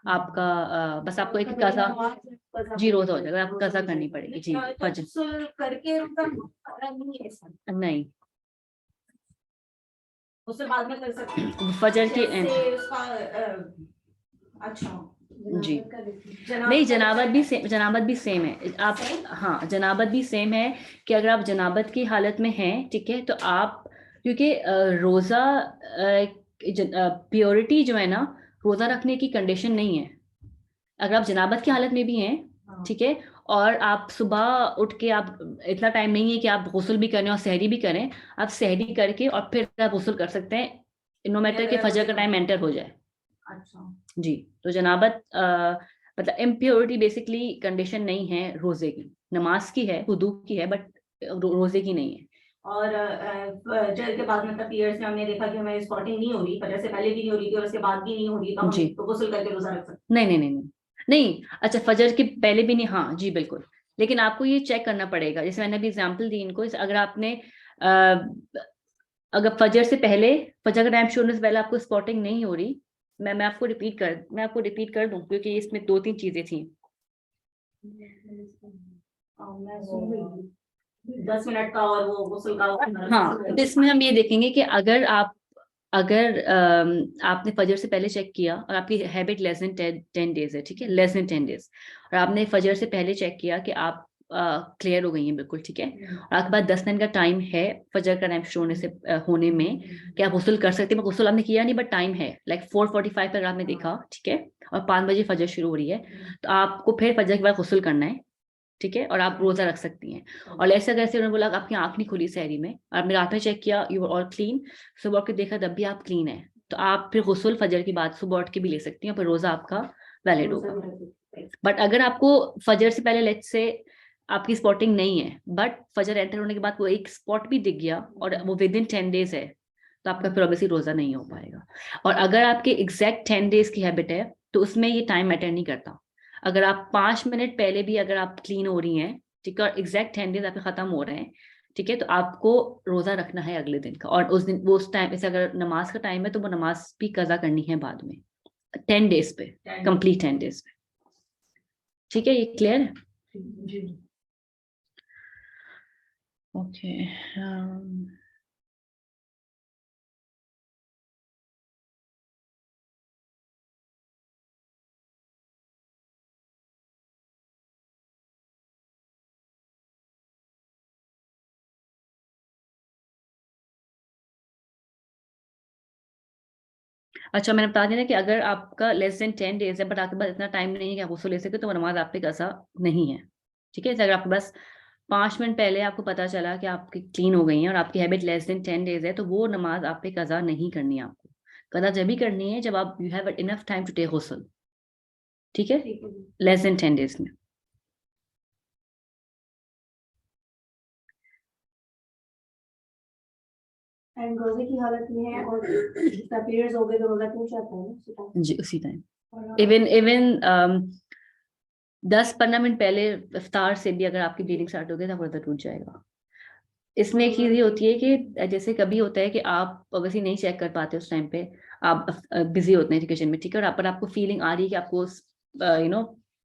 [SPEAKER 1] आपका बस आपको एक कज़ा, जी रोजा हो जाएगा, आपको कज़ा करनी पड़ेगी जी फजर।
[SPEAKER 4] गुस्ल करके रोजा नहीं है ऐसा।
[SPEAKER 1] नहीं,
[SPEAKER 4] उससे बाद में कर सकते हैं।
[SPEAKER 1] फजर के
[SPEAKER 4] जैसे उसका अच्छा
[SPEAKER 1] जी,
[SPEAKER 4] जनाब
[SPEAKER 1] नहीं,
[SPEAKER 4] का
[SPEAKER 1] जनाबत भी सेम है आप, हाँ, जनाबत भी सेम है कि अगर आप जनाबत की हालत में हैं, ठीक है, तो आप, क्योंकि रोजा प्योरिटी जो है ना, रोजा रखने की कंडीशन नहीं है। अगर आप जनाबत की हालत में भी हैं, ठीक है, और आप सुबह उठ के, आप इतना टाइम नहीं है कि आप गुस्ल भी करें और सहरी भी करें, आप सहरी करके और फिर आप गुस्ल कर सकते हैं, नो मैटर कि फजर का टाइम एंटर हो जाए।
[SPEAKER 4] अच्छा
[SPEAKER 1] जी, तो जनाबत मतलब इम्प्योरिटी बेसिकली कंडीशन नहीं है रोजे की, नमाज की है, वुदू की है, बट रोजे की नहीं है।
[SPEAKER 4] और फजर के बाद मतलब पीरियड्स में हमने देखा कि हमें स्पॉटिंग नहीं हो रही, फजर से पहले भी नहीं हो रही थी और उसके बाद भी नहीं हो रही, तो
[SPEAKER 1] जी,
[SPEAKER 4] हम तो गुस्ल करके रोजा रख सकते
[SPEAKER 1] नहीं नहीं नहीं नहीं नहीं, अच्छा फजर के पहले भी नहीं, हाँ जी बिल्कुल, लेकिन आपको ये चेक करना पड़ेगा, जैसे मैंने अभी एग्जांपल दी इनको, अगर आपने अगर फजर से पहले, फजर का टाइम शुरू होने से पहले आपको स्पॉटिंग नहीं हो रही, मैं आपको रिपीट कर दूं, क्योंकि इसमें 2-3 चीजें थी।
[SPEAKER 4] हैं। 10 मिनट का और वो गुस्ल का
[SPEAKER 1] हाँ, तो इसमें हम ये देखेंगे कि अगर आपने फजर से पहले चेक किया और आपकी हैबिट लेस देन 10 डेज है, ठीक है, लेस देन 10 डेज, और आपने फजर से पहले चेक किया कि आप क्लियर हो गई हैं बिल्कुल, ठीक है, और आपके पास 10 दिन का टाइम है फजर का टाइम शुरू होने से होने में कि आप गुस्ल कर सकते हैं, गुस्ल आपने किया नहीं, बट टाइम है, लाइक 4:45 पर आपने देखा, ठीक है, और 5 बजे फजर शुरू हो रही है, तो आपको फिर फजर के बाद गुस्ल करना है, ठीक है, और आप रोजा रख सकती हैं। और ऐसे अगर उन्होंने बोला आपकी आंख नहीं खुली सहरी में, और आपने रात में चेक किया, यू ऑल क्लीन, सुबह उठ के देखा तब भी आप क्लीन है, तो आप फिर गुस्ल फजर की बाद सुबह उठ के भी ले सकती हैं, फिर रोजा आपका वैलिड होगा। बट अगर आपको फजर से पहले लेट्स से आपकी स्पॉटिंग नहीं है, बट फजर एंटर होने के बाद वो एक स्पॉट भी दिख गया और वो विद इन 10 डेज है, तो आपका फिर ऑब्वियसली रोजा नहीं हो पाएगा। और अगर आपके एग्जैक्ट 10 डेज की हैबिट है, तो उसमें ये टाइम मैटर नहीं करता। अगर आप 5 मिनट पहले भी अगर आप क्लीन हो रही हैं, ठीक है, और एग्जैक्ट 10 डेज आपके खत्म हो रहे हैं, ठीक है, तो आपको रोजा रखना है अगले दिन का, और उस दिन वो उस टाइम से अगर नमाज का टाइम है, तो वो नमाज भी कजा करनी है बाद में 10 डेज पे, कंप्लीट 10 डेज पे, ठीक है, ये क्लियर है? ओके, अच्छा, मैंने बता दिया ना कि अगर आपका लेस देन 10 डेज है, बट आपके पास इतना टाइम नहीं है कि आप गुस्ल ले सके, तो वो नमाज आप पे कसा नहीं है, ठीक है, अगर आपके पास 5 मिनट पहले आपको पता चला कि आपकी क्लीन हो गई हैं और आपकी हैबिट लेस देन 10 डेज है, तो वो नमाज आप पे कजा नहीं करनी है, आपको कजा जब भी करनी है जब आप you have enough time to take गुस्ल, ठीक है, लेस देन 10 डेज में।
[SPEAKER 4] एंड रोजे की हालत में है और पीरियड्स हो गए तो रोजा टूट जाता है ना
[SPEAKER 1] जी, उसी टाइम इवन 10-15 मिनट पहले इफ्तार से भी अगर आपकी ब्लीडिंग स्टार्ट हो गई तो रोजा टूट जाएगा। इसमें एक चीज ये होती है कि जैसे कभी होता है कि आप ऑब्वियसली नहीं चेक कर पाते उस टाइम पे, आप बिजी होते हैं किचन में, ठीक है, और पर आपको फीलिंग आ रही है कि आपको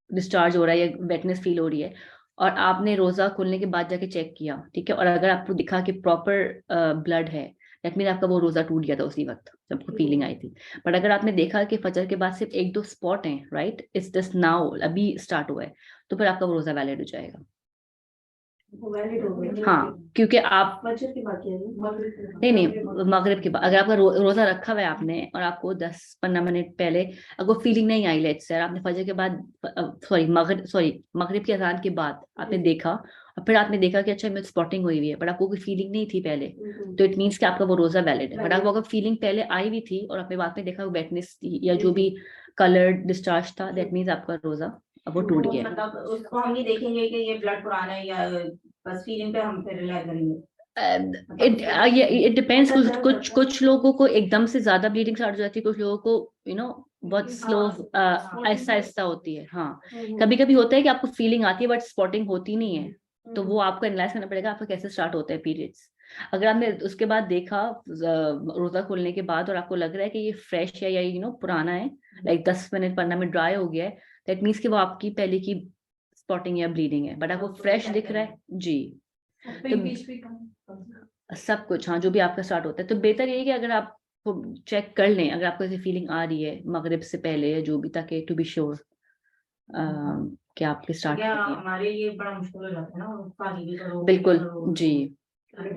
[SPEAKER 1] डिस्चार्ज हो रहा है या वेटनेस फील हो रही है, और आपने रोजा खोलने के बाद जाके चेक किया, ठीक है, और अगर आपको दिखा कि प्रॉपर ब्लड है, दैट मीन आपका वो रोजा टूट गया था उसी वक्त जब आपको फीलिंग आई थी। बट अगर आपने देखा कि फजर के बाद सिर्फ 1-2 स्पॉट हैं, राइट, इट्स जस्ट नाउ, अभी स्टार्ट हुआ है, तो फिर आपका वो रोजा वैलिड हो जाएगा।
[SPEAKER 3] वो वैलिड हो गई।
[SPEAKER 1] हाँ, क्योंकि आप
[SPEAKER 2] फजर की बात है मगरिब की बात।
[SPEAKER 1] नहीं मगरिब के बाद अगर आपका रोजा रखा हुआ है आपने और आपको 10-15 मिनट पहले अगर फीलिंग नहीं आई, लेट्स से आपने फजर के बाद मगरिब की अजान के बाद आपने देखा और फिर आपने देखा कि अच्छा मेरी स्पॉटिंग हुई हुई है, बट आपको कोई फीलिंग नहीं थी पहले, तो इट मीन्स कि आपका वो रोजा वैलिड है। बट आपको अगर फीलिंग पहले आई हुई थी और आपने बाद में देखा वेटनेस थी या जो भी कलर डिस्चार्ज था, दैट मीन्स आपका रोजा अब वो टूट गया है।
[SPEAKER 4] मतलब उसको हम नहीं देखेंगे कि ये ब्लड पुराना है या बस फीलिंग पे हम फिर रिलाई करेंगे।
[SPEAKER 1] It depends. कुछ लोगों को एकदम से ज्यादा ब्लीडिंग स्टार्ट हो जाती है, कुछ लोगों को बहुत स्लो आहिस्ता आहिस्ता होती है। हाँ, कभी कभी होता है कि आपको फीलिंग आती है बट स्पॉटिंग होती नहीं है, तो वो आपको एनालाइज करना पड़ेगा आपका कैसे स्टार्ट होता है पीरियड्स। अगर आपने उसके बाद देखा रोजा खोलने के बाद और आपको लग रहा है कि ये फ्रेश है या पुराना है, लाइक 10 मिनट 15 मिनट ड्राई हो गया है, दैट मीन्स कि वो आपकी पहले की स्पॉटिंग या ब्लीडिंग है, बट आपको फ्रेश दिख रहा है जी। तो सब कुछ, हाँ, जो भी आपका स्टार्ट होता है, तो बेहतर यही कि अगर आप चेक कर लें अगर आपको ऐसी फीलिंग आ रही है मगरिब से पहले या जो भी, ताकि टू बी श्योर कि आपके स्टार्ट
[SPEAKER 4] या
[SPEAKER 1] हो गई है।
[SPEAKER 4] हमारे लिए बड़ा मुश्किल हो जाता है ना, पानी भी करो
[SPEAKER 1] बिल्कुल
[SPEAKER 4] करो,
[SPEAKER 1] जी।
[SPEAKER 3] एट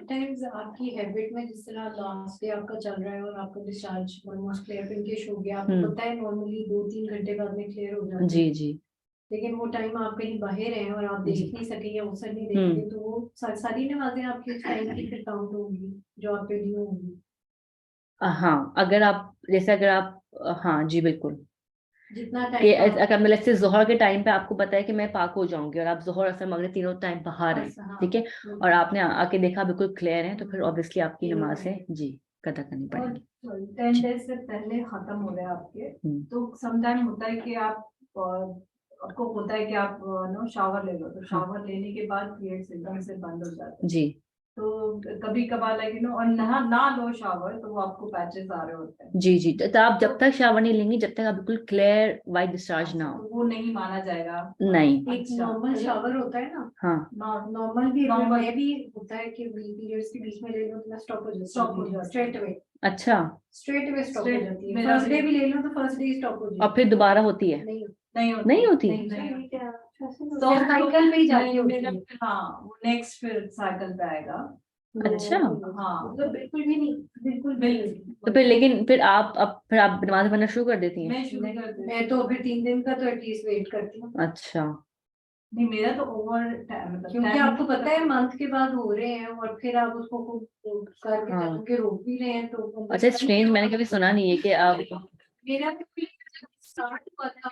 [SPEAKER 3] टाइम्स आपकी हैबिट में जिस तरह लास्ट डे आपका चल रहा है और आपका डिस्चार्ज ऑलमोस्ट क्लियर पिंकिश हो गया, आपको पता है नॉर्मली 2-3 घंटे बाद में क्लियर हो जाता है,
[SPEAKER 1] जी जी
[SPEAKER 3] लेकिन वो टाइम आप कहीं बाहर हैं और आप
[SPEAKER 1] जी।
[SPEAKER 3] देख नहीं सके या उससे नहीं देखेंगे, तो वो सारी नमाजें आपकी उस टाइम की फिर काउंट होंगी जो आप पे ड्यू होंगी।
[SPEAKER 1] हाँ, अगर आप जैसे अगर आप हाँ जी बिल्कुल,
[SPEAKER 3] जितना
[SPEAKER 1] कि
[SPEAKER 3] टाइम
[SPEAKER 1] अगर मैं जैसे जोहर के टाइम पे आपको पता है कि मैं पाक हो जाऊंगी और आप जोहर असर मगरिब तीनों टाइम बाहर हैं, ठीक है, और आपने आके देखा बिल्कुल क्लियर है, तो फिर ऑब्वियसली आपकी नमाज है जी कदा करनी पड़ेगी।
[SPEAKER 5] 10 डेज से पहले खत्म हो रहे हैं आपके, तो समटाइम होता है कि आपको होता है कि आप नो शावर ले लो, तो शावर लेने के बाद पीरियड्स एकदम से बंद हो जाते हैं।
[SPEAKER 1] जी
[SPEAKER 5] तो कभी कभार लाइक और ना लो शावर तो वो आपको पैचेस आ रहे होते हैं,
[SPEAKER 1] जी जी, तो आप जब तक शावर नहीं लेंगी जब तक आप बिल्कुल क्लियर वाइट डिस्चार्ज ना हो,
[SPEAKER 5] तो वो नहीं माना जाएगा।
[SPEAKER 1] नहीं।
[SPEAKER 3] एक नॉर्मल शावर होता है ना,
[SPEAKER 1] हाँ
[SPEAKER 3] नॉर्मल भी
[SPEAKER 5] Normal
[SPEAKER 3] में भी होता है कि पीरियड्स के बीच में ले लो तो मैं स्टॉप हो
[SPEAKER 5] Stop हो
[SPEAKER 3] जाती
[SPEAKER 5] जाता
[SPEAKER 3] है
[SPEAKER 5] है।
[SPEAKER 3] स्ट्रेट अवे स्टॉप हो
[SPEAKER 5] Straight,
[SPEAKER 3] जाती है।
[SPEAKER 5] मेरा
[SPEAKER 3] फर्स्ट डे
[SPEAKER 5] भी-
[SPEAKER 3] भी ले लो तो फर्स्ट डे स्टॉप हो जाती है,
[SPEAKER 1] और फिर दोबारा होती है?
[SPEAKER 3] नहीं
[SPEAKER 5] नहीं
[SPEAKER 1] होती?
[SPEAKER 5] तो
[SPEAKER 3] साइकिल में ही जाती होती
[SPEAKER 5] मेरा
[SPEAKER 3] है।
[SPEAKER 5] हाँ वो नेक्स्ट फिर साइकिल पे आएगा।
[SPEAKER 1] अच्छा।
[SPEAKER 5] हाँ
[SPEAKER 3] मतलब बिल्कुल भी नहीं, बिल्कुल भी नहीं।
[SPEAKER 1] तो फिर लेकिन फिर आप नमाज पढ़ना शुरू कर देती हैं?
[SPEAKER 5] मैं शुरू कर देती
[SPEAKER 3] मैं तो फिर 3 दिन का तो एटलीस्ट वेट करती हूँ,
[SPEAKER 1] अच्छा,
[SPEAKER 5] नहीं मेरा तो ओवर मतलब
[SPEAKER 3] क्योंकि
[SPEAKER 5] time-
[SPEAKER 3] आपको पता है मंथ के बाद हो रहे हैं और फिर आप उसको खूब करके
[SPEAKER 1] हाँ।
[SPEAKER 3] चल के रोक भी रहे हैं, तो
[SPEAKER 1] अच्छा स्ट्रेंज, मैंने कभी सुना नहीं है कि आप
[SPEAKER 3] मेरा भी स्टार्ट हुआ था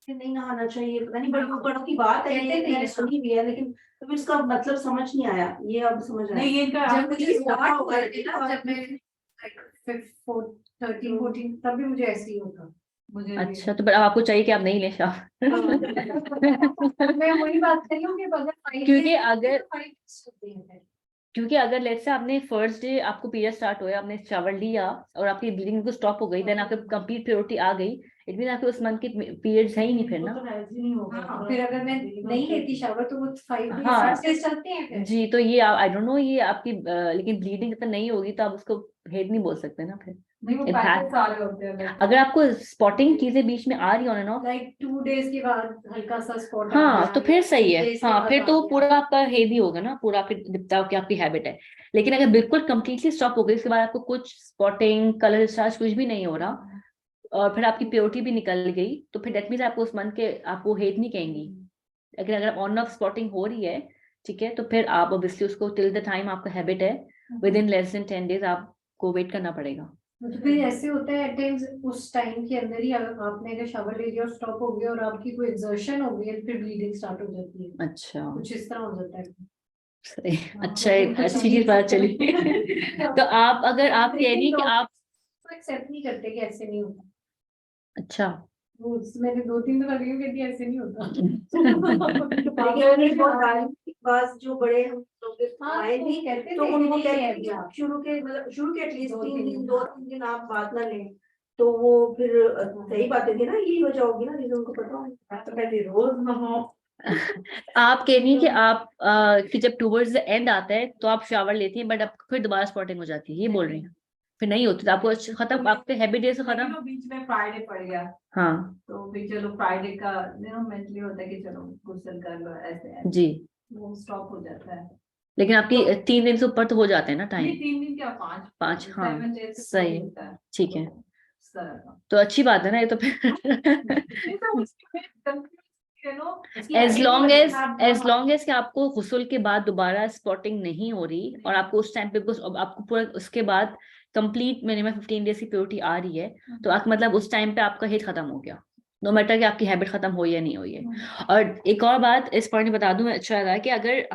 [SPEAKER 4] नहीं नहाना चाहिए, पता नहीं बड़ी बड़ों की बात है,
[SPEAKER 3] कहते
[SPEAKER 4] ये
[SPEAKER 3] नहीं
[SPEAKER 4] मैंने
[SPEAKER 3] है।
[SPEAKER 4] सुनी भी है, लेकिन कभी इसका मतलब समझ नहीं आया, ये अब समझ आया।
[SPEAKER 5] नहीं ये इनका
[SPEAKER 3] जब
[SPEAKER 5] आपको
[SPEAKER 3] मुझे
[SPEAKER 5] ये
[SPEAKER 3] स्टार्ट
[SPEAKER 5] होगा
[SPEAKER 3] हुआ था ना, जब मैं 13-14 तब भी मुझे ऐसे ही होता।
[SPEAKER 5] मुझे
[SPEAKER 1] अच्छा, तो फिर अब आपको चाहिए कि आप नहीं लें शावर।
[SPEAKER 3] मैं वही बात कर रही हूँ कि अगर 5
[SPEAKER 1] क्योंकि
[SPEAKER 3] days
[SPEAKER 1] अगर-
[SPEAKER 3] 5 days होते हैं फिर।
[SPEAKER 1] क्योंकि अगर लेट्स से आपने फर्स्ट डे आपको पीरियड स्टार्ट होया, आपने शावर लिया और आपकी ब्लीडिंग को स्टॉप हो गई, देन आपके कंप्लीट प्योरिटी आ गई, इट मीन आपके उस मंथ के पीरियड्स है ही नहीं फिर ना।
[SPEAKER 3] हाँ, फिर अगर मैं नहीं लेती शावर तो वो 5 days
[SPEAKER 1] हाँ।
[SPEAKER 3] 6 days चलते हैं फिर।
[SPEAKER 1] जी, तो ये आई डोंट नो, ये आपकी लेकिन ब्लीडिंग जब तक नहीं होगी तो आप उसको हेड नहीं बोल सकते ना फिर।
[SPEAKER 5] नहीं वो
[SPEAKER 1] It
[SPEAKER 5] पैचेस आ रहे होते हैं like-
[SPEAKER 1] अगर आपको स्पॉटिंग चीजें बीच में आ रही हो ना,
[SPEAKER 3] लाइक 2 days के बाद हल्का सा स्पॉट
[SPEAKER 1] हाँ, तो फिर सही है। हाँ, फिर तो पूरा आपका हेवी होगा ना, पूरा आपकी जितना की आपकी हैबिट है। लेकिन अगर बिल्कुल कंप्लीटली स्टॉप हो गई, उसके बाद आपको कुछ स्पॉटिंग कलर डिस्चार्ज कुछ भी नहीं हो रहा और फिर आपकी प्योरिटी भी निकल गई, तो फिर दैट मीन्स आपको उस मंथ के आपको हेट नहीं कहेंगी। अगर ऑन ऑफ स्पॉटिंग हो रही है, ठीक है, तो फिर आप ऑब्वियसली उसको टिल द टाइम आपका हैबिट है with in less than 10 days आपको वेट करना पड़ेगा।
[SPEAKER 3] तो फिर ऐसे होता है एट टाइम्स उस टाइम के अंदर ही आपने अगर शावर ले लिया और स्टॉप हो गया और आपकी कोई एक्सर्शन हो गई है, फिर ब्लीडिंग स्टार्ट हो जाती है,
[SPEAKER 1] अच्छा,
[SPEAKER 3] कुछ इस तरह हो जाता है।
[SPEAKER 1] सही, अच्छा है, अच्छी चीज पता चली। तो आप अगर आप कह रही कि आप
[SPEAKER 3] एक्सेप्ट नहीं करते कि ऐसे नहीं होता,
[SPEAKER 1] अच्छा
[SPEAKER 3] वो मैंने 2-3 दफा लिया कहती ऐसे नहीं होता।
[SPEAKER 4] लेकिन ये बहुत धार्मिक बात जो बड़े हम लोग
[SPEAKER 3] हाँ,
[SPEAKER 4] आए
[SPEAKER 3] तो
[SPEAKER 4] भी
[SPEAKER 3] कहते
[SPEAKER 4] तो
[SPEAKER 3] थे
[SPEAKER 4] उनको
[SPEAKER 3] कि
[SPEAKER 4] कहते
[SPEAKER 3] ये
[SPEAKER 4] हैं
[SPEAKER 3] है
[SPEAKER 4] कि
[SPEAKER 3] क्या?
[SPEAKER 4] शुरू के एटलीस्ट
[SPEAKER 3] 2-3 दिन।
[SPEAKER 4] 2-3 दिन आप बात ना लें, तो वो फिर सही बात है ना, यही हो जाओगी ना, जिसे उनको पता हो तो कहती रोज नहाओ।
[SPEAKER 1] आप कह रही हैं कि आप कि जब टूवर्ड्स द एंड आता है तो आप शावर लेती हैं, बट अब फिर दोबारा स्पॉटिंग हो जाती है, ये बोल रही हैं? फिर नहीं होती तो आपको खत्म, आपके हैबिट डे से
[SPEAKER 5] लेकिन
[SPEAKER 1] खत्म।
[SPEAKER 5] वो बीच में फ्राइडे पड़ गया
[SPEAKER 1] हाँ
[SPEAKER 5] तो फिर चलो फ्राइडे का मेंटली होता है कि चलो गुस्सा कर लो ऐसे
[SPEAKER 1] जी,
[SPEAKER 5] वो स्टॉप हो जाता है।
[SPEAKER 1] लेकिन आपकी 3 दिन से ऊपर तो हो जाते हैं ना
[SPEAKER 5] नहीं
[SPEAKER 1] टाइम।
[SPEAKER 5] 3 दिन क्या 5
[SPEAKER 1] 5, हाँ
[SPEAKER 5] 7 days से
[SPEAKER 1] सही,
[SPEAKER 5] तो होता है।
[SPEAKER 1] ठीक है,
[SPEAKER 5] तो इस तरह का।
[SPEAKER 1] तो अच्छी बात है ना ये तो फिर।
[SPEAKER 5] नहीं तो उसमें confuse, you know,
[SPEAKER 1] as
[SPEAKER 5] you
[SPEAKER 1] long
[SPEAKER 5] will
[SPEAKER 1] as
[SPEAKER 5] have
[SPEAKER 1] as
[SPEAKER 5] no-
[SPEAKER 1] long as कि आपको गुस्ल के बाद दोबारा स्पॉटिंग नहीं हो रही और आपको उस टाइम पे आपको पूरा उसके बाद कंप्लीट मिनिमम 15 डेज की प्योरिटी आ रही है, तो आप मतलब उस टाइम पे आपका हेट खत्म हो गया, नो मैटर कि आपकी हैबिट खत्म हो या नहीं हुई है। और एक और बात इस पॉइंट में बता दूं, अच्छा लगा कि अगर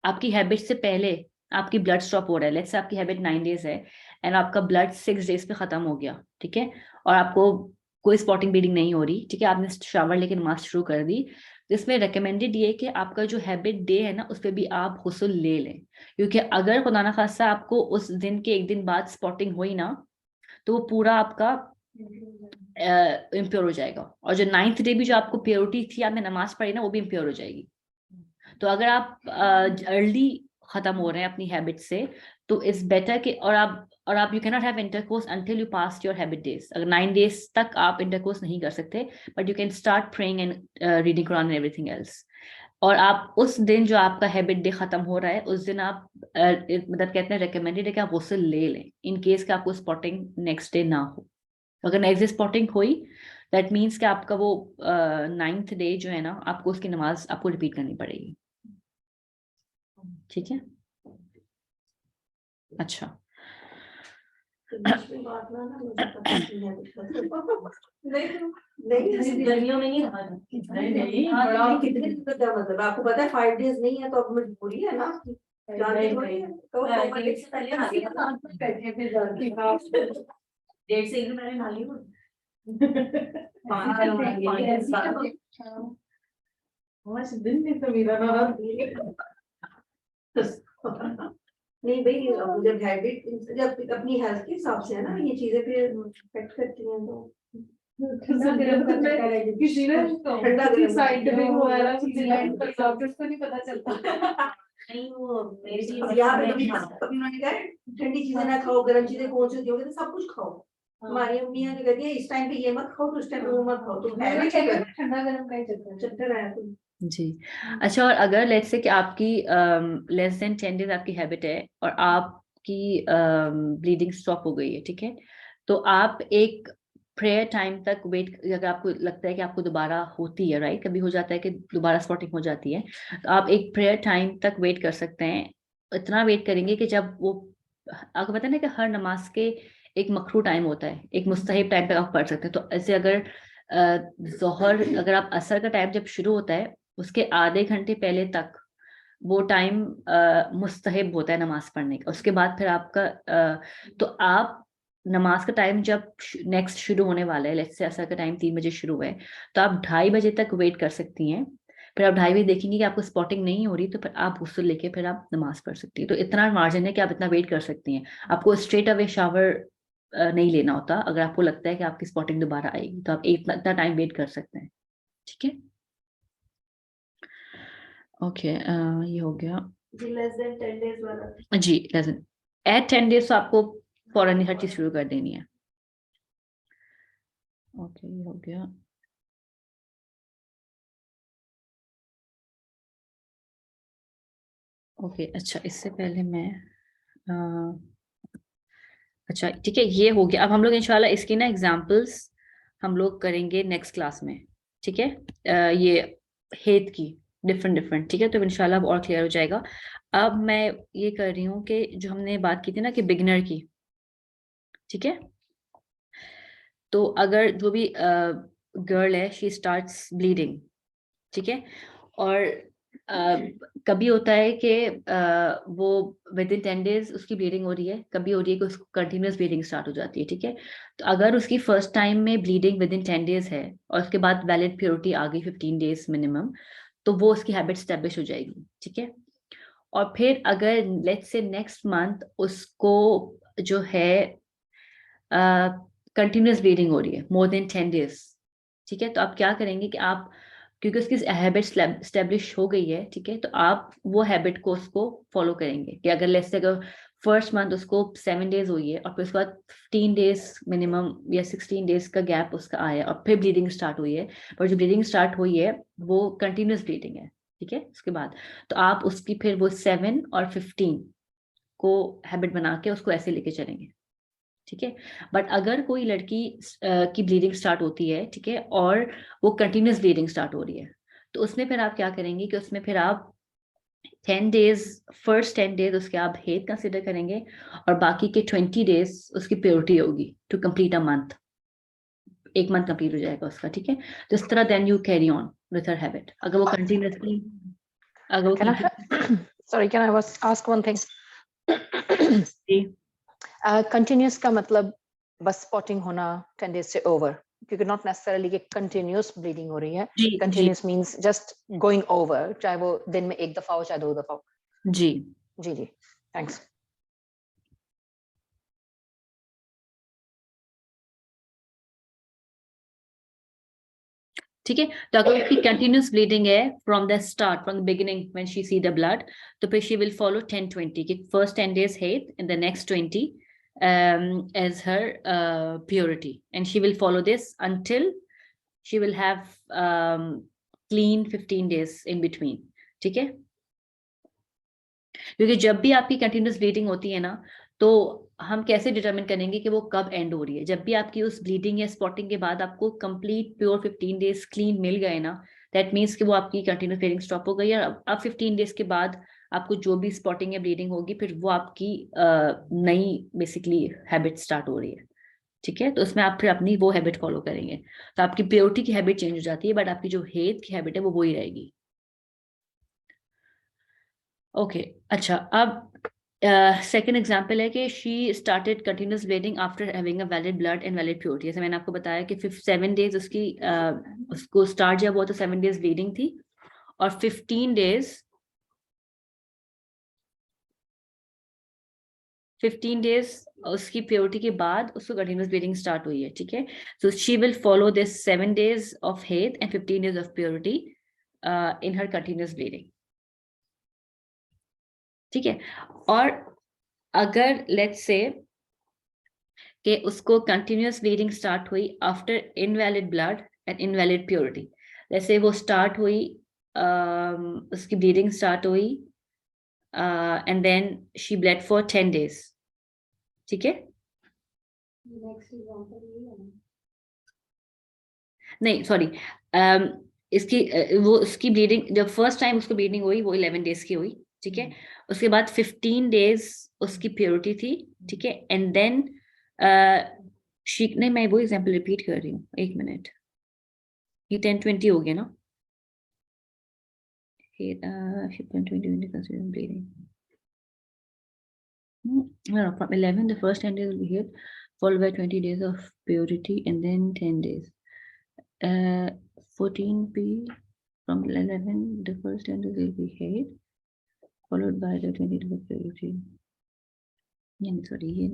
[SPEAKER 1] आपकी हैबिट से पहले आपकी ब्लड स्टॉप हो रहा है, लेट्स से आपकी हैबिट 9 डेज है एंड आपका ब्लड 6 डेज पे खत्म हो गया, ठीक है, और आपको कोई स्पॉटिंग ब्लीडिंग नहीं हो रही, ठीक है, आपने शावर लेके नमाज शुरू कर दी, तो इसमें रिकमेंडेड ये कि आपका जो हैबिट डे है ना उस पर भी आप गुस्ल ले लें, क्योंकि अगर खुदा ना खास्ता आपको उस दिन के एक दिन बाद स्पॉटिंग हुई ना तो वो पूरा आपका इम्प्योर हो जाएगा, और जो 9th डे भी जो आपको प्योरिटी थी, आपने नमाज पढ़ी ना, वो भी इम्प्योर हो जाएगी। तो अगर आप अर्ली खत्म हो रहे हैं अपनी हैबिट से, तो इट्स बेटर कि और आप you can not have intercourse until you pass your habit days. अगर 9 डेज तक आप इंटरकोर्स नहीं कर सकते, but you can start praying and reading Quran and everything else. और आप उस दिन जो आपका हैबिट डे खत्म हो रहा है उस दिन आप मतलब कहते हैं रिकमेंडेड है कि आप गुस्ल ले लें, इन केस कि आपको स्पॉटिंग नेक्स्ट डे ना हो। अगर नेक्स्ट डे स्पॉटिंग हुई, दैट मीन्स कि आपका वो 9th डे जो है ना, आपको उसकी नमाज आपको रिपीट करनी पड़ेगी, ठीक है। अच्छा
[SPEAKER 4] गर्मियों में नहीं रहा
[SPEAKER 6] कितने दिन का क्या मतलब आपको पता है 5 days नहीं है तो अब मजबूरी है ना जानते हो तो
[SPEAKER 4] डेढ़ से पहले आ गया डेढ़ से एक दिन मैंने नाली में
[SPEAKER 5] दिन में तो मेरा ना
[SPEAKER 6] नहीं भाई जब हैबिट जब अपनी हेल्थ के हिसाब से है ना ये चीजें फिर इफेक्ट करती हैं तो
[SPEAKER 5] ठंडा गरम का चक्कर है किसी ने
[SPEAKER 6] ठंडा गरम
[SPEAKER 5] साइड में हुआ है डॉक्टर्स को नहीं पता चलता
[SPEAKER 4] नहीं वो मेरी चीज
[SPEAKER 6] अब यहाँ पे कभी उन्होंने कहा ठंडी चीजें ना खाओ गर्म चीजें कौन सी होगी तो सब कुछ खाओ। हमारी अम्मियां ने कहती है इस टाइम पे ये मत खाओ तो उस टाइम पे वो मत खाओ, तो है ना
[SPEAKER 5] ठंडा गरम का ही
[SPEAKER 6] चक्कर है तो
[SPEAKER 1] जी। अच्छा, और अगर लेट्स से कि आपकी लेस देन 10 डेज आपकी हैबिट है और आपकी ब्लीडिंग स्टॉप हो गई है, ठीक है, तो आप एक प्रेयर टाइम तक वेट, अगर आपको लगता है कि आपको दोबारा होती है, राइट, कभी हो जाता है कि दोबारा स्पॉटिंग हो जाती है, तो आप एक प्रेयर टाइम तक वेट कर सकते हैं। इतना वेट करेंगे कि जब वो, आपको पता है ना कि हर नमाज के एक मकरू टाइम होता है, एक मुस्तहिब टाइम तक आप पढ़ सकते हैं। तो ऐसे अगर जोहर, अगर आप असर का टाइम जब शुरू होता है उसके आधे घंटे पहले तक वो टाइम मुस्तहिब होता है नमाज पढ़ने का, उसके बाद फिर आपका तो आप नमाज का टाइम जब नेक्स्ट शुरू होने वाला है, लेट्स से असर का टाइम 3 बजे शुरू है, तो आप 2:30 बजे तक वेट कर सकती हैं। फिर आप 2:30 बजे देखेंगे कि आपको स्पॉटिंग नहीं हो रही, तो फिर आप गुस्ल लेके फिर आप नमाज पढ़ सकती है। तो इतना मार्जिन है कि आप इतना वेट कर सकती हैं। आपको स्ट्रेट अवे शावर नहीं लेना होता। अगर आपको लगता है कि आपकी स्पॉटिंग दोबारा आएगी तो आप इतना टाइम वेट कर सकते हैं, ठीक है। ओके, ये हो गया
[SPEAKER 2] लेस देन 10 days वाला।
[SPEAKER 1] जी। लेस देन एट 10 डेज तो आपको फौरन ही हर चीज शुरू कर देनी है। ओके, ये हो गया। ओके, अच्छा, इससे पहले मैं अच्छा ठीक है, ये हो गया। अब हम लोग इंशाल्लाह इसकी ना एग्जांपल्स हम लोग करेंगे नेक्स्ट क्लास में, ठीक है। ये हेत की डिफरेंट, ठीक है, तो इंशाल्लाह अब और क्लियर हो जाएगा। अब मैं ये कर रही हूँ कि जो हमने बात की थी ना कि बिगिनर की, ठीक है, तो अगर जो भी गर्ल है शी स्टार्ट्स ब्लीडिंग, ठीक है, और कभी होता है कि वो विद इन 10 डेज उसकी ब्लीडिंग हो रही है, कभी हो रही है कि उसको कंटिन्यूस ब्लीडिंग स्टार्ट हो जाती है, ठीक है। तो अगर उसकी फर्स्ट टाइम में ब्लीडिंग विद इन 10 डेज है और उसके बाद वैलिड प्योरिटी आ गई 15 डेज मिनिमम, तो वो उसकी हैबिट स्टैब्लिश हो जाएगी, ठीक है। और फिर अगर लेट्स से नेक्स्ट मंथ उसको जो है कंटिन्यूस ब्लीडिंग हो रही है मोर देन 10 डेज, ठीक है, तो आप क्या करेंगे कि आप, क्योंकि उसकी हैबिट स्टैब्लिश हो गई है, ठीक है, तो आप वो हैबिट को उसको फॉलो करेंगे कि अगर लेट्स से अगर फर्स्ट मंथ उसको 7 डेज हुई है और फिर उसके बाद 15 डेज मिनिमम या 16 डेज का गैप उसका आया और फिर ब्लीडिंग स्टार्ट हुई है, पर जो ब्लीडिंग स्टार्ट हुई है वो कंटिन्यूस ब्लीडिंग है, ठीक है। उसके बाद तो आप उसकी फिर वो 7 और 15 को हैबिट बना के उसको ऐसे लेके चलेंगे, ठीक है। बट अगर कोई लड़की की ब्लीडिंग स्टार्ट होती है, ठीक है, और वो कंटिन्यूस ब्लीडिंग स्टार्ट हो रही है, तो उसमें फिर आप क्या करेंगे कि उसमें फिर आप 10 डेज, फर्स्ट 10 डेज उसके आप हेड कंसिडर करेंगे और बाकी के 20 डेज उसकी प्योरिटी होगी to complete a month, 1 month complete हो जाएगा उसका, ठीक है। तो इस तरह then you carry on with her habit. अगर वो continuously
[SPEAKER 7] Sorry, can I ask one thing? Continuous का मतलब बस स्पॉटिंग होना 10 डेज से ओवर, क्योंकि नॉट नेसेसरली कि कंटिन्यूस ब्लीडिंग हो रही है। Continuous means just going over, चाहे वो दिन में 1 दफा हो चाहे 2 दफा हो।
[SPEAKER 1] जी
[SPEAKER 7] जी जी, थैंक्स।
[SPEAKER 1] ठीक है। तो अगर उसकी कंटिन्यूस ब्लीडिंग है from the start, from the beginning when she see the blood, तो फिर शी विल फॉलो 10-20 कि first 10 days head and the next 20 as her purity, and she will follow this until she will have clean 15 days in between, ठीक है। क्योंकि जब भी आपकी कंटिन्यूस ब्लीडिंग होती है ना, तो हम कैसे डिटरमिन करेंगे कि वो कब एंड हो रही है? जब भी आपकी उस ब्लीडिंग या स्पॉटिंग के बाद आपको कंप्लीट प्योर 15 डेज क्लीन मिल गए ना, दैट मीन्स कि वो आपकी कंटिन्यूस ब्लीडिंग स्टॉप हो गई है। अब 15 डेज के बाद आपको जो भी स्पॉटिंग या ब्लीडिंग होगी, फिर वो आपकी नई बेसिकली हैबिट स्टार्ट हो रही है, ठीक है। तो उसमें आप फिर अपनी वो हैबिट फॉलो करेंगे, तो आपकी प्योरिटी की हैबिट चेंज हो जाती है, बट आपकी जो हेड की हैबिट है वो वही रहेगी। ओके अच्छा, अब सेकेंड एग्जाम्पल है कि she started continuous bleeding after having a valid blood and valid purity. जैसे मैंने आपको बताया कि 7 डेज उसकी उसको स्टार्ट जब हुआ तो 7 डेज ब्लीडिंग थी और 15 डेज उसकी प्योरिटी के बाद उसको कंटिन्यूस ब्लीडिंग स्टार्ट हुई है, ठीक है। So she will follow this 7 days of हेड and 15 days of purity in her continuous bleeding, ठीक है। और अगर लेट्स से कि उसको कंटिन्यूस ब्लीडिंग स्टार्ट हुई after invalid blood and invalid purity, जैसे वो स्टार्ट हुई उसकी ब्लीडिंग स्टार्ट हुई and then she blood for 10 days, ठीक है। नहीं सॉरी, इसकी वो उसकी ब्लीडिंग जब फर्स्ट टाइम उसको ब्लीडिंग हुई वो 11 डेज की हुई, ठीक है। उसके बाद 15 डेज उसकी प्योरिटी थी, ठीक है। एंड देन नहीं, मैं वो एग्जांपल रिपीट कर रही हूँ, 1 मिनट, ये 10-20 हो गया ना। bleeding. No, from 11 the first 10 days will be here, followed by 20 days of purity and then 10 days. 14p from 11 the first 10 days will be here, followed by the 20 days of purity. Sorry,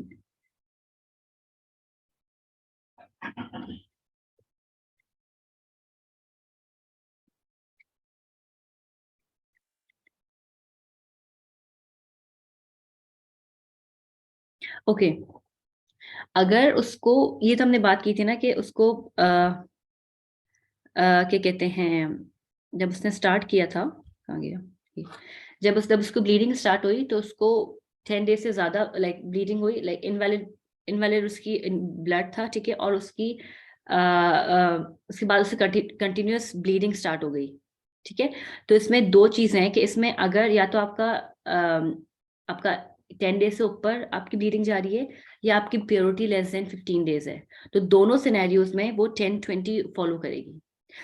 [SPEAKER 1] okay अगर उसको, ये तो हमने बात की थी ना कि उसको क्या कहते हैं, जब उसने स्टार्ट किया था, कहाँ गया, जब उसको ब्लीडिंग स्टार्ट हुई तो उसको 10 डेज से ज्यादा लाइक ब्लीडिंग हुई, लाइक इनवैलिड उसकी ब्लड था, ठीक है। और उसकी उसके बाद उससे कंटिन्यूस ब्लीडिंग स्टार्ट हो गई, ठीक है। तो इसमें 2 चीजें हैं कि इसमें अगर या तो आपका 10 डेज से ऊपर आपकी ब्लीडिंग जा रही है या आपकी प्योरिटी लेस देन 15 डेज है, तो दोनों सिनेरियोज में वो 10-20 फॉलो करेगी।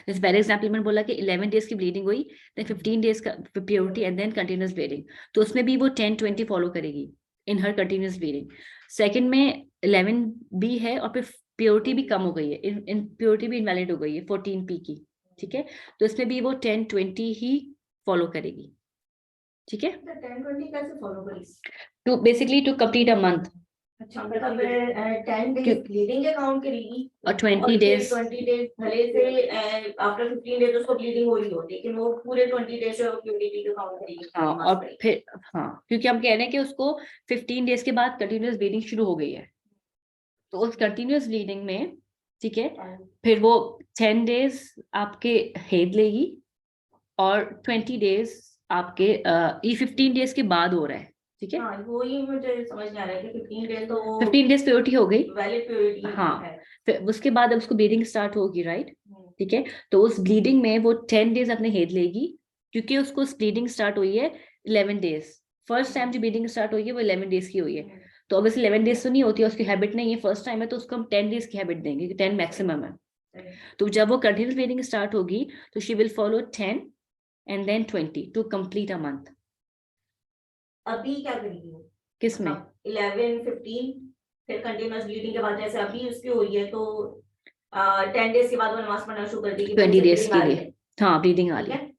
[SPEAKER 1] जैसे पहले एग्जाम्पल में बोला कि 11 डेज की ब्लीडिंग हुई, देन 15 डेज का purity and then continuous bleeding, तो उसमें भी वो 10-20 फॉलो करेगी in her continuous bleeding. Second में 11 भी है और फिर प्योरिटी भी कम हो गई है, इन प्योरिटी भी इनवैलिड हो गई है 14p की, ठीक है। तो इसमें भी वो 10-20 ही फॉलो करेगी, ठीक है।
[SPEAKER 6] 10-20 कैसे फॉलो करेगी?
[SPEAKER 1] To basically to complete a month,
[SPEAKER 4] अच्छा मतलब 10 डेज ब्लीडिंग के काउंट करेगी
[SPEAKER 1] और 20 डेज
[SPEAKER 4] 20 डेज भले से आफ्टर 15 डेज उसको ब्लीडिंग हो रही हो, लेकिन वो पूरे 20 डेज प्यूरिटी के काउंट करेगी।
[SPEAKER 1] हाँ, और फिर हाँ, क्योंकि हम कह रहे हैं कि उसको 15 डेज के बाद कंटिन्यूअस ब्लीडिंग शुरू हो गई है, तो उस कंटिन्यूअस ब्लीडिंग में, ठीक है, फिर वो 10 डेज आपके हेड लेगी और 20 डेज आपके ये 15 डेज के बाद हो रहा है, ठीक है।
[SPEAKER 4] हाँ, वो ही मुझे समझ नहीं आ रहा है कि 15 डेज तो वो
[SPEAKER 1] 15 डेज प्योरिटी हो गई,
[SPEAKER 4] वैलिड प्योरिटी
[SPEAKER 1] हाँ।
[SPEAKER 4] है।
[SPEAKER 1] फिर उसके बाद अब उसको ब्लीडिंग स्टार्ट होगी, राइट, ठीक है। तो उस ब्लीडिंग में वो 10 डेज अपने हेड लेगी, क्योंकि उसको ब्लीडिंग स्टार्ट हुई है 11 डेज। फर्स्ट टाइम जो ब्लीडिंग स्टार्ट हुई है वो 11 डेज की हुई है, तो ऑब्वियसली 11 डेज तो नहीं होती है, उसकी हैबिट नहीं है, फर्स्ट टाइम है, तो उसको हम 10 डेज की हैबिट देंगे, 10 मैक्सिमम है। तो जब वो कंटिन्यूअस ब्लीडिंग स्टार्ट होगी तो she will follow 10 and then 20 to complete a month.
[SPEAKER 4] अभी क्या करेगी वो?
[SPEAKER 1] किसमें?
[SPEAKER 4] 11 15 फिर कंटिन्यूअस ब्लीडिंग के बाद जैसे अभी उसकी हुई है तो 10 डेज के बाद वो नमाज पढ़ना शुरू कर देगी,
[SPEAKER 1] 20 डेज के लिए, हाँ, ब्लीडिंग आ
[SPEAKER 4] ठीक
[SPEAKER 1] रही
[SPEAKER 4] है।
[SPEAKER 1] है,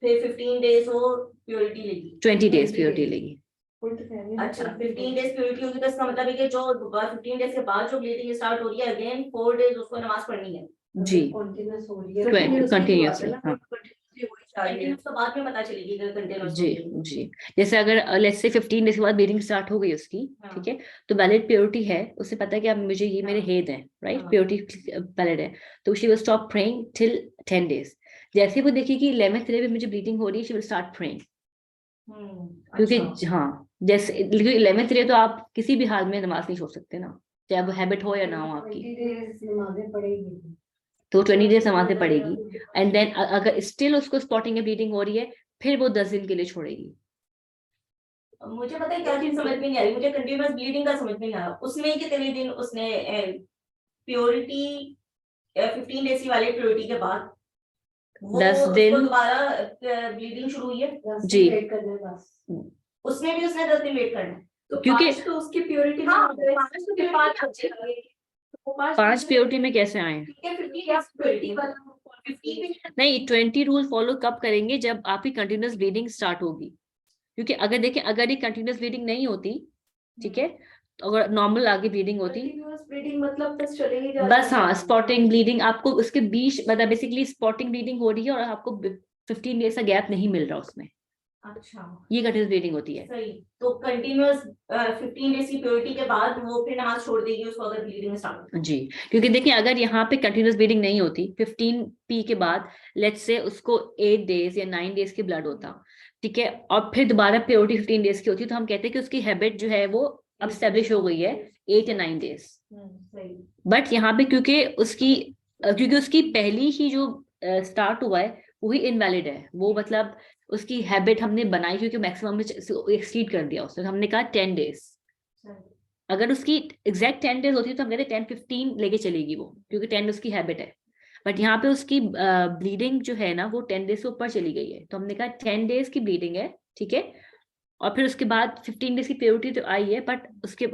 [SPEAKER 4] फिर 15 डेज वो प्योरिटी लेगी,
[SPEAKER 1] 20 डेज प्योरिटी लेगी।
[SPEAKER 4] अच्छा 15 डेज प्योरिटी होगी, तो इसका मतलब है कि जो 15 डेज के बाद जो ब्लीडिंग स्टार्ट हो रही है अगेन 4 डेज उसको नमाज पढ़नी है।
[SPEAKER 1] जी,
[SPEAKER 5] कंटिन्यूअस हो रही है
[SPEAKER 1] कंटिन्यूअसली, हाँ
[SPEAKER 4] कंटिन्यूअस तो बाद में पता चलेगी कि कंटिन्यूअस
[SPEAKER 1] जी जी। जैसे अगर लेट्स से 15 डेज के बाद ब्लीडिंग स्टार्ट हो गई उसकी,
[SPEAKER 4] हाँ।
[SPEAKER 1] ठीक है, तो वैलिड प्योरिटी है, उसे पता है कि अब मुझे ये मेरे
[SPEAKER 4] हाँ।
[SPEAKER 1] हेड है, राइट,
[SPEAKER 4] हाँ।
[SPEAKER 1] प्योरिटी वैलिड है, तो she will stop praying till 10 days. जैसे वो देखी कि 11th डे पे मुझे ब्लीडिंग हो रही है, शी विल स्टार्ट प्रेइंग, क्योंकि
[SPEAKER 4] अच्छा।
[SPEAKER 1] हाँ, जैसे 11th डे तो आप किसी भी हाल में नमाज नहीं छोड़ सकते ना, चाहे वो हैबिट हो या ना हो आपकी,
[SPEAKER 3] 20 days नमाजें पढ़ेगी।
[SPEAKER 1] तो 20 डेज नमाजें पढ़ेगी, एंड देन अगर स्टिल उसको स्पॉटिंग या ब्लीडिंग हो रही है, फिर वो 10 दिन के लिए छोड़ेगी।
[SPEAKER 4] मुझे पता है क्या चीज समझ में नहीं आ रही, मुझे कंटिन्यूअस ब्लीडिंग का समझ में नहीं आ रहा। उसमें कितने दिन उसने प्योरिटी 15 डेज की वाली प्योरिटी के बाद वो
[SPEAKER 1] 10
[SPEAKER 4] उसको
[SPEAKER 1] दिन
[SPEAKER 4] दोबारा ब्लीडिंग शुरू हुई है,
[SPEAKER 3] 10
[SPEAKER 1] जी।
[SPEAKER 3] दिन वेट करना है बस।
[SPEAKER 4] उसमें भी उसने 10 दिन वेट करना है।
[SPEAKER 5] तो
[SPEAKER 1] क्योंकि
[SPEAKER 5] 5 तो उसकी प्योरिटी
[SPEAKER 4] हाँ,
[SPEAKER 5] में
[SPEAKER 4] 5 तो फिर 5 अच्छे लगे।
[SPEAKER 1] 5 प्योरिटी में कैसे आए?
[SPEAKER 4] ठीक है 15 प्योरिटी वाला 15 में
[SPEAKER 1] नहीं, 20 रूल फॉलो कब करेंगे? जब आपकी कंटिन्यूअस ब्लीडिंग स्टार्ट होगी, क्योंकि अगर देखें, अगर ये कंटिन्यूअस ब्लीडिंग नहीं होती, ठीक है, तो अगर नॉर्मल आगे ब्लीडिंग होती,
[SPEAKER 5] कंटिन्यूअस ब्लीडिंग मतलब बस चलेगी जा
[SPEAKER 1] बस हाँ, स्पॉटिंग ब्लीडिंग, आपको उसके बीच मतलब बेसिकली स्पॉटिंग ब्लीडिंग हो रही है और आपको 15 डेज का गैप नहीं मिल रहा उसमें,
[SPEAKER 4] अच्छा
[SPEAKER 1] ये कंटिन्यूअस ब्लीडिंग होती है।
[SPEAKER 4] सही। तो कंटिन्यूअस 15 डेज की प्योरिटी के बाद वो फिर नमाज छोड़ देगी उसको अगर ब्लीडिंग स्टार्ट।
[SPEAKER 1] जी, क्योंकि देखिए अगर यहाँ पे कंटिन्यूअस ब्लीडिंग नहीं होती 15 पी के बाद, लेट्स से उसको 8 डेज या 9 डेज की ब्लड होता, ठीक है, और फिर दोबारा प्योरिटी 15 डेज की होती, तो हम कहते हैं कि उसकी हैबिट जो है वो अब स्टेब्लिश हो गई है 8 या 9 डेज।
[SPEAKER 4] सही।
[SPEAKER 1] बट यहाँ पे क्योंकि उसकी पहली ही जो स्टार्ट हुआ है वही इनवैलिड है, वो मतलब उसकी हैबिट हमने बनाई क्योंकि मैक्सिमम में एक्सीड कर दिया उसने, हमने कहा 10 डेज। अगर उसकी एग्जैक्ट 10 डेज होती तो हम कहते 10-15 लेके चलेगी वो, क्योंकि 10 उसकी हैबिट है। बट यहाँ पे उसकी ब्लीडिंग जो है ना वो 10 डेज से ऊपर चली गई है, तो हमने कहा 10 डेज की ब्लीडिंग है, ठीक है, और फिर उसके बाद 15 डेज की प्योरिटी तो आई है, बट उसके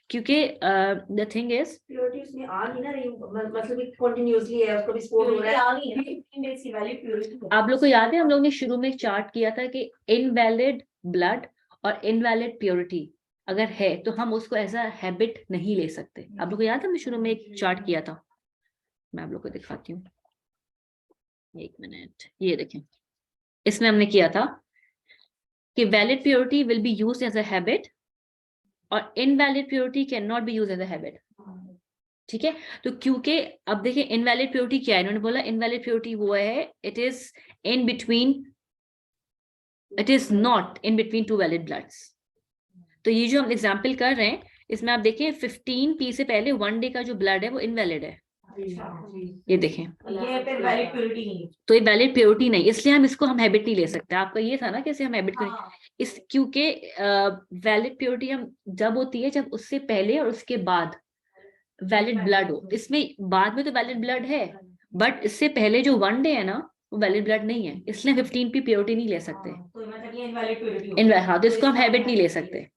[SPEAKER 1] क्योंकि द थिंग इज
[SPEAKER 6] प्योरिटी उसमें आ नहीं ना रही, मतलब कंटिन्यूअसली है, उसको भी स्पोर्ट हो रहा है।
[SPEAKER 4] 15 डेज की वैलिड प्योरिटी।
[SPEAKER 1] आप लोग को याद है हम लोग ने शुरू में एक चार्ट किया था कि इनवैलिड ब्लड और इनवैलिड प्योरिटी अगर है तो हम उसको एज अ हैबिट नहीं ले सकते। आप लोग को याद है हमने शुरू में एक चार्ट किया था, मैं आप लोग को दिखाती हूँ, एक मिनट, ये देखें, इसमें हमने किया था कि valid purity will be used as a habit और invalid purity can not be used as a habit, ठीक है। तो क्योंकि अब देखिए इनवैलिड प्योरिटी क्या है, इन्होंने बोला इनवैलिड प्योरिटी वो है it is in between, it is not in between two valid bloods. तो ये जो हम एग्जाम्पल कर रहे हैं इसमें आप देखें 15 पी से पहले 1 डे का जो ब्लड है वो इनवैलिड है, ये देखें,
[SPEAKER 4] ये फिर वैलिड प्योरिटी नहीं है।
[SPEAKER 1] तो ये वैलिड प्योरिटी नहीं, इसलिए हम इसको हम हैबिट नहीं ले सकते। आपका ये था ना कैसे हम हैबिट करें, इस क्योंकि वैलिड प्योरिटी हम जब होती है जब उससे पहले और उसके बाद वैलिड ब्लड हो, इसमें बाद में तो वैलिड ब्लड है बट इससे पहले जो 1 डे है ना वो वैलिड ब्लड नहीं है, इसलिए 15 पी प्योरिटी नहीं ले सकते।
[SPEAKER 4] तो मतलब ये इनवैलिड प्योरिटी
[SPEAKER 1] हाँ, तो इसको हम हैबिट नहीं ले सकते,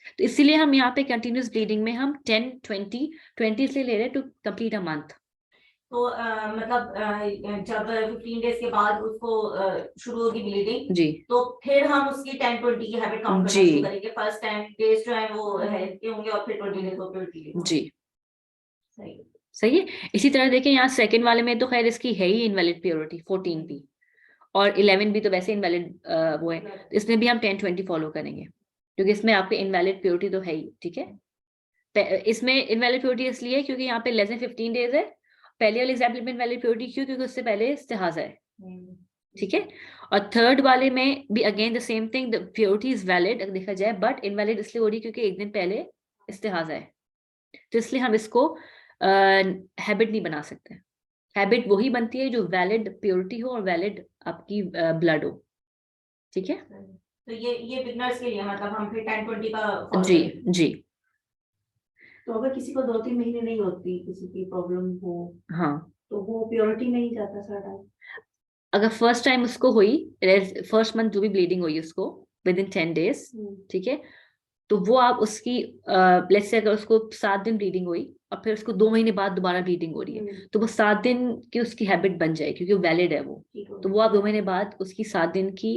[SPEAKER 1] तो इसीलिए हम यहाँ पे कंटिन्यूअस ब्लीडिंग में हम 10-20 इसलिए ले रहे हैं टू कंप्लीट अ मंथ।
[SPEAKER 4] तो मतलब जब 15 डेज के बाद उसको शुरू होगी ब्लीडिंग,
[SPEAKER 1] जी
[SPEAKER 4] तो फिर हम उसकी 10-20 की हैबिट काउंट करना
[SPEAKER 1] जी।
[SPEAKER 4] शुरू करेंगे। फर्स्ट 10 डेज जो है वो हेल्थ के होंगे और फिर 20 डेज वो प्योरिटी के होंगे।
[SPEAKER 1] जी
[SPEAKER 4] सही।
[SPEAKER 1] सही है। इसी तरह देखें यहाँ सेकंड वाले में तो खैर इसकी है ही इनवैलिड प्योरिटी 14p, और 11 भी तो वैसे इनवैलिड वो है, तो इसमें भी हम 10-20 फॉलो करेंगे क्योंकि इसमें आपके इनवैलिड प्योरिटी तो है ही। ठीक है, इसमें इनवैलिड प्योरिटी इसलिए क्योंकि यहाँ पे लेस देन 15 डेज है। पहले वाले एग्जाम्पल में इनवैलिड प्योरिटी क्यों, क्योंकि उससे पहले इस्तिहाजा है। ठीक है, और थर्ड वाले में भी again the same thing, the purity is valid अगर देखा जाए, बट इनवैलिड इसलिए हो रही है क्योंकि एक दिन पहले इस्तिहाजा है, तो इसलिए हम इसको हैबिट नहीं बना सकते। हैबिट वही बनती है जो वैलिड प्योरिटी हो और वैलिड आपकी ब्लड हो। ठीक है,
[SPEAKER 4] तो ये बिगनर्स के लिए मतलब हम फिर 10-20 का follow
[SPEAKER 1] जी
[SPEAKER 4] करेंगे।
[SPEAKER 1] जी
[SPEAKER 2] तो अगर किसी को 2-3 महीने नहीं होती, किसी की प्रॉब्लम हो,
[SPEAKER 1] हाँ।
[SPEAKER 2] तो वो प्योरिटी में ही जाता सारा।
[SPEAKER 1] अगर फर्स्ट टाइम उसको हुई, फर्स्ट मंथ जो भी ब्लीडिंग हुई उसको विद इन 10 डेज, ठीक है, तो वो आप उसकी लेट्स से अगर उसको 7 दिन ब्लीडिंग हुई और फिर उसको 2 महीने बाद दोबारा ब्लीडिंग हो रही है, तो वो 7 दिन की उसकी हैबिट बन जाए क्योंकि वैलिड है वो, तो वो आप 2 महीने बाद उसकी 7 दिन की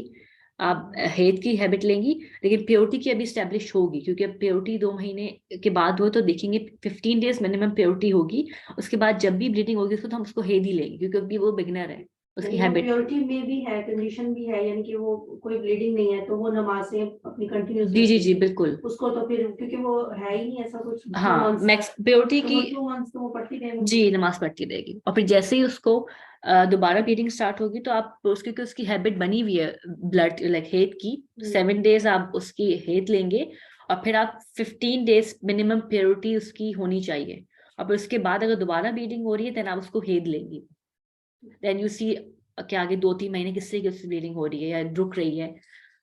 [SPEAKER 1] आप हेड की हैबिट लेंगी, लेकिन प्योरिटी की अभी स्टैब्लिश होगी क्योंकि अब प्योरिटी 2 महीने के बाद हो तो देखेंगे 15 डेज मिनिमम प्योरिटी होगी। उसके बाद जब भी ब्लीडिंग होगी उसको तो हम उसको हेड ही लेंगे क्योंकि अभी वो बिगनर है, उसकी हैबिट।
[SPEAKER 2] प्योरिटी में भी है, कंडीशन भी है, यानी कि वो कोई ब्लीडिंग नहीं है तो वो नमाज़ें अपनी कंटिन्यूस,
[SPEAKER 1] जी जी जी बिल्कुल।
[SPEAKER 2] उसको तो फिर क्योंकि वो है ही नहीं ऐसा कुछ।
[SPEAKER 1] हाँ, मैक्स प्योरिटी की
[SPEAKER 2] 2 मंथ्स तो वो पढ़ती रहेगी।
[SPEAKER 1] जी नमाज पढ़ती रहेगी, और फिर जैसे ही उसको दोबारा ब्लीडिंग स्टार्ट होगी तो आप उसकी, क्योंकि उसकी हैबिट बनी हुई है ब्लड लाइक हेड की, 7 डेज आप उसकी हेड लेंगे और फिर आप 15 डेज मिनिमम प्योरिटी उसकी होनी चाहिए, और फिर उसके बाद अगर दोबारा ब्लीडिंग हो रही है देन आप उसको हेड लेंगी। देन यू सी कि आगे 2-3 महीने किससे की उसकी ब्लीडिंग हो रही है या रुक रही है,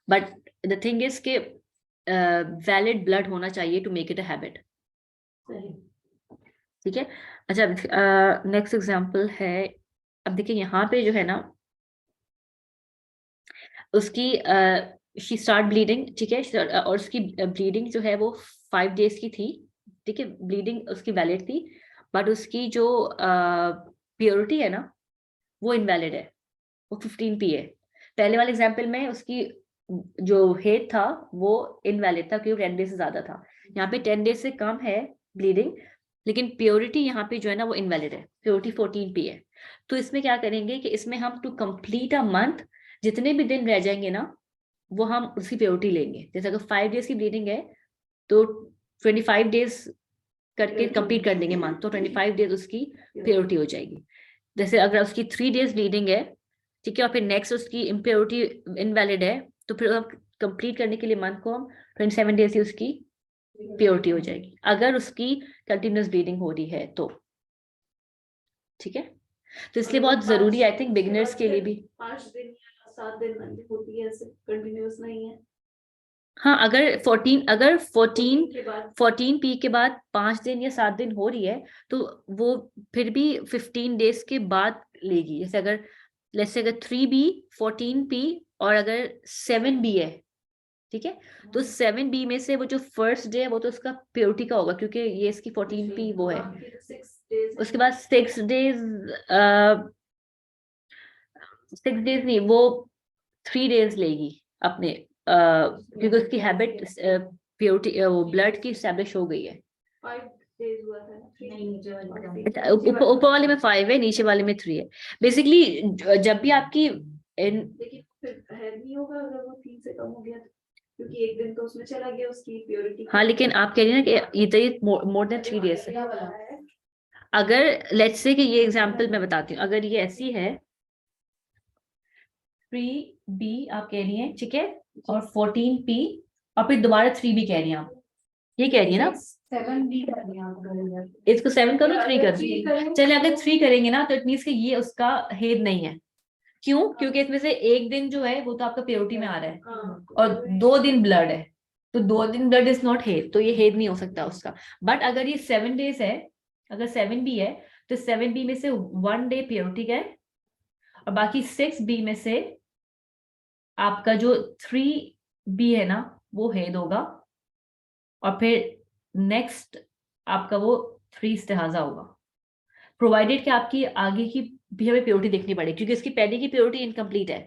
[SPEAKER 1] बट द थिंग इज के वैलिड ब्लड होना चाहिए to make it a habit. ठीक है, अच्छा नेक्स्ट एग्जांपल है, अब देखिए यहाँ पे जो है ना उसकी शी स्टार्ट ब्लीडिंग, ठीक है, और उसकी ब्लीडिंग जो है वो 5 डेज की थी। ठीक है, ब्लीडिंग उसकी वैलिड थी, बट उसकी जो प्योरिटी है ना वो इनवैलिड है, वो 15p है। पहले वाले एग्जाम्पल में उसकी जो हेड था वो इनवैलिड था क्योंकि 10 डेज से ज्यादा था। यहाँ पे 10 डेज से कम है ब्लीडिंग, लेकिन प्योरिटी यहाँ पे जो है ना वो इनवैलिड है, प्योरिटी 14p है। तो इसमें क्या करेंगे कि इसमें हम टू कंप्लीट अ मंथ जितने भी दिन रह जाएंगे ना वो हम उसकी प्योरिटी लेंगे। जैसे अगर 5 डेज की ब्लीडिंग है तो 25 डेज करके कंप्लीट कर देंगे मंथ, तो 25 डेज उसकी प्योरिटी हो जाएगी। जैसे अगर उसकी 3 डेज ब्लीडिंग है, ठीक है, और फिर नेक्स्ट उसकी इम्प्योरिटी इनवैलिड है, तो फिर हम कंप्लीट करने के लिए मंथ को हम 27 डेज की उसकी प्योरिटी हो जाएगी अगर उसकी कंटिन्यूस ब्लीडिंग हो रही है तो। ठीक है, तो इसलिए बहुत जरूरी है आई थिंक बिगिनर्स के लिए भी।
[SPEAKER 2] 5 दिन या 7 दिन होती है, ऐसे कंटिन्यूस नहीं है।
[SPEAKER 1] हाँ, अगर 14
[SPEAKER 2] के बाद
[SPEAKER 1] 14p के बाद 5 दिन या 7 दिन हो रही है तो वो फिर भी 15 डेज के बाद लेगी। जैसे अगर लेट्स से अगर 3b 14p और अगर 7b है, ठीक है, तो 7b में से वो जो फर्स्ट डे है वो तो उसका प्योरिटी का होगा क्योंकि ये इसकी 14p वो है।
[SPEAKER 2] 6 डेज
[SPEAKER 1] उसके बाद 6 डेज 6 डेज नहीं, वो 3 डेज लेगी अपने क्योंकि उसकी हैबिट प्योरिटी वो ब्लड की एस्टेब्लिश हो गई है।
[SPEAKER 2] 5 डेज हुआ था ना।
[SPEAKER 4] नहीं, नीचे वाले का।
[SPEAKER 1] अच्छा, ऊपर वाले में 5 है, नीचे वाले में 3 है। बेसिकली जब भी आपकी
[SPEAKER 2] लेकिन फिर है नहीं होगा अगर वो 3 से कम हो गया तो, क्योंकि एक दिन तो उसमें चला गया उसकी प्योरिटी।
[SPEAKER 1] हाँ, लेकिन आप कह रही हैं ना कि ये मोर देन 3 डेज है। अगर लेट्स से कि ये एग्जांपल मैं बताती हूँ, अगर ये ऐसी है 3b आप कह रही हैं, ठीक है, और 14p और फिर दोबारा 3b कह रही हैं आप, ये कह रही है ना
[SPEAKER 3] 7B कर दिया आपने।
[SPEAKER 1] इसको 7 करो 3 कर दो। चलिए अगर 3 करेंगे ना तो इट मीन्स कि ये उसका हेड नहीं है। क्यों? क्योंकि इसमें से एक दिन जो है वो तो आपका प्योरिटी में आ रहा है और 2 दिन ब्लड है, तो 2 दिन ब्लड इज नॉट हेड, तो ये हेड नहीं हो सकता उसका। बट अगर ये 7 डेज है, अगर 7b है तो 7b में से 1 डे प्योरिटी का है और बाकी 6b में से आपका जो 3b है ना वो हेड होगा और फिर नेक्स्ट आपका वो 3 इस्तिहाजा होगा। प्रोवाइडेड कि आपकी आगे की भी हमें प्योरिटी देखनी पड़ेगी, क्योंकि इसकी पहले की प्योरिटी इनकम्प्लीट है।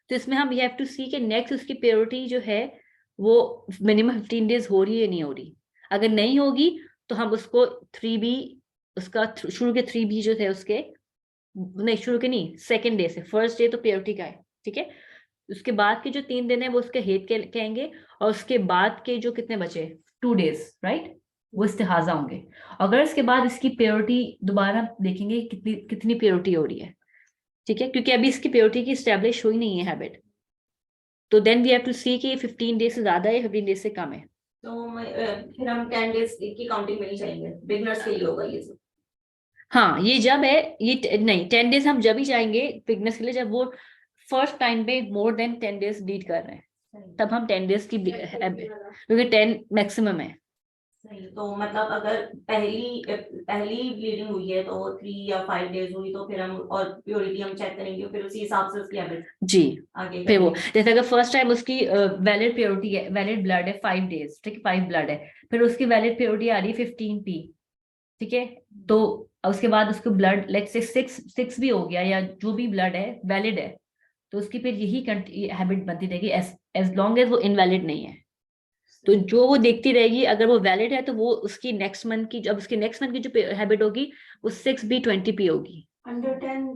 [SPEAKER 1] तो इसमें हम ये हैव टू सी कि नेक्स्ट उसकी प्योरिटी जो है वो मिनिमम 15 डेज हो रही है नहीं हो रही। अगर नहीं होगी तो हम उसको 3B, उसका शुरू के 3B जो थे उसके, नहीं शुरू के नहीं, सेकेंड डे से, फर्स्ट डे तो प्योरिटी का है, ठीक है। उसके बाद के जो 3 दिन है वो उसके हेड के कहेंगे, और उसके बाद के जो कितने बचे 2 डेज, राइट, वो इस्तिहाजा होंगे। अगर इसके बाद इसकी प्योरिटी दोबारा देखेंगे कितनी कितनी प्योरिटी हो रही है, ठीक है, क्योंकि अभी इसकी प्योरिटी की स्टैब्लिश हुई नहीं है हैबिट, तो देन वी हैव टू सी कि 15 डेज से ज्यादा है 15 डेज से कम है।
[SPEAKER 4] तो फिर हम 10 डेज की काउंटिंग में नहीं जाएंगे, बिगनर्स के लिए होगा ये सब।
[SPEAKER 1] हाँ, ये जब है, ये नहीं 10 डेज हम जब ही जाएंगे बिगनर्स के लिए जब वो फर्स्ट टाइम पे मोर देन 10 डेज लीड कर रहे हैं, तब हम 10 डेज की, क्योंकि 10 मैक्सिमम है।
[SPEAKER 4] सही, तो मतलब अगर पहली ब्लीडिंग हुई है तो 3 या 5 डेज हुई तो फिर हम और प्योरिटी हम चेक करेंगे, फिर उसी हिसाब से उसकी हैबिट
[SPEAKER 1] जी
[SPEAKER 4] आगे
[SPEAKER 1] फिर वो
[SPEAKER 4] करेंगे।
[SPEAKER 1] जैसे अगर फर्स्ट टाइम उसकी वैलिड प्योरिटी है, वैलिड ब्लड है 5 डेज, ठीक है, 5 ब्लड है, फिर उसकी वैलिड प्योरिटी आ रही है 15P, ठीक है, तो उसके बाद उसको ब्लड लेट्स से 6 भी हो गया, या जो भी ब्लड है वैलिड है, तो उसकी फिर यही हैबिट बनती रहेगी एज लॉन्ग एज वो इनवैलिड नहीं है। तो जो वो देखती रहेगी, अगर वो वैलिड है तो वो उसकी नेक्स्ट मंथ की, जब उसकी नेक्स्ट मंथ की जो हैबिट होगी वो 6B 20P होगी।
[SPEAKER 6] अंडर 10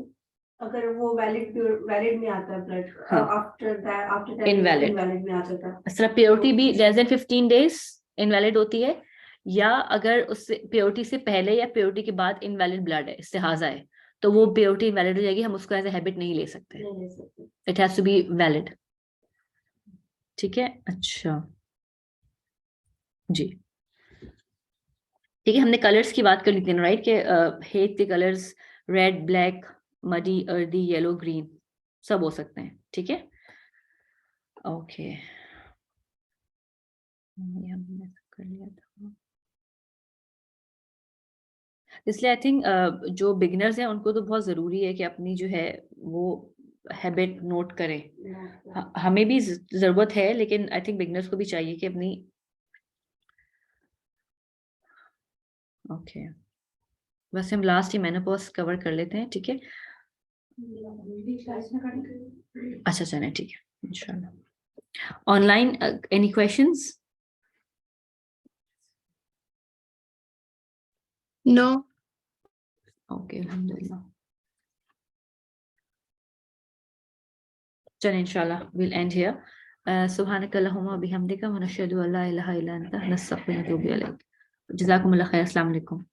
[SPEAKER 6] अगर वो वैलिड में आता है ब्लड,
[SPEAKER 1] हाँ।
[SPEAKER 6] After that
[SPEAKER 1] Invalid.
[SPEAKER 6] इनवैलिड में आ जाता है।
[SPEAKER 1] इस तरह प्योरिटी भी लेस देन 15 डेज इनवैलिड होती है, या अगर उससे प्योरिटी से पहले या प्योरिटी के बाद इनवैलिड ब्लड है, इस्तिहाजा है, तो वो प्योरिटी इनवैलिड हो जाएगी, हम उसको एज ए हैबिट नहीं ले सकते,
[SPEAKER 6] नहीं ले सकते।
[SPEAKER 1] It has to be valid, ठीक है। अच्छा जी, ठीक है, हमने कलर्स की बात कर ली थी ना, राइट, के हेट के colours red, black, muddy, earthy, yellow, green सब हो सकते हैं, ठीक है। ओके, ये हमने कर लिया था, इसलिए आई थिंक जो बिगिनर्स हैं उनको तो बहुत ज़रूरी है कि अपनी जो है वो हैबिट नोट करें। हमें भी ज़रूरत है, लेकिन आई थिंक बिगिनर्स को भी चाहिए कि अपनी, ओके, बस हम लास्ट ही मेनोपॉज कवर कर लेते हैं, ठीक है। अच्छा चलें, ठीक है, इंशाल्लाह। Online any questions?
[SPEAKER 8] No.
[SPEAKER 1] Okay, अल्हम्दुलिल्लाह। चलें, इंशाल्लाह we'll end here. सुब्हानकल्लाहुम्मा व बिहम्दिका व नशहदु अल्ला इलाहा इल्ला अंता नस्तगफिरुका व नतूबु इलैक। जज़ाकुमुल्लाह खैर, अस्सलाम वालेकुम।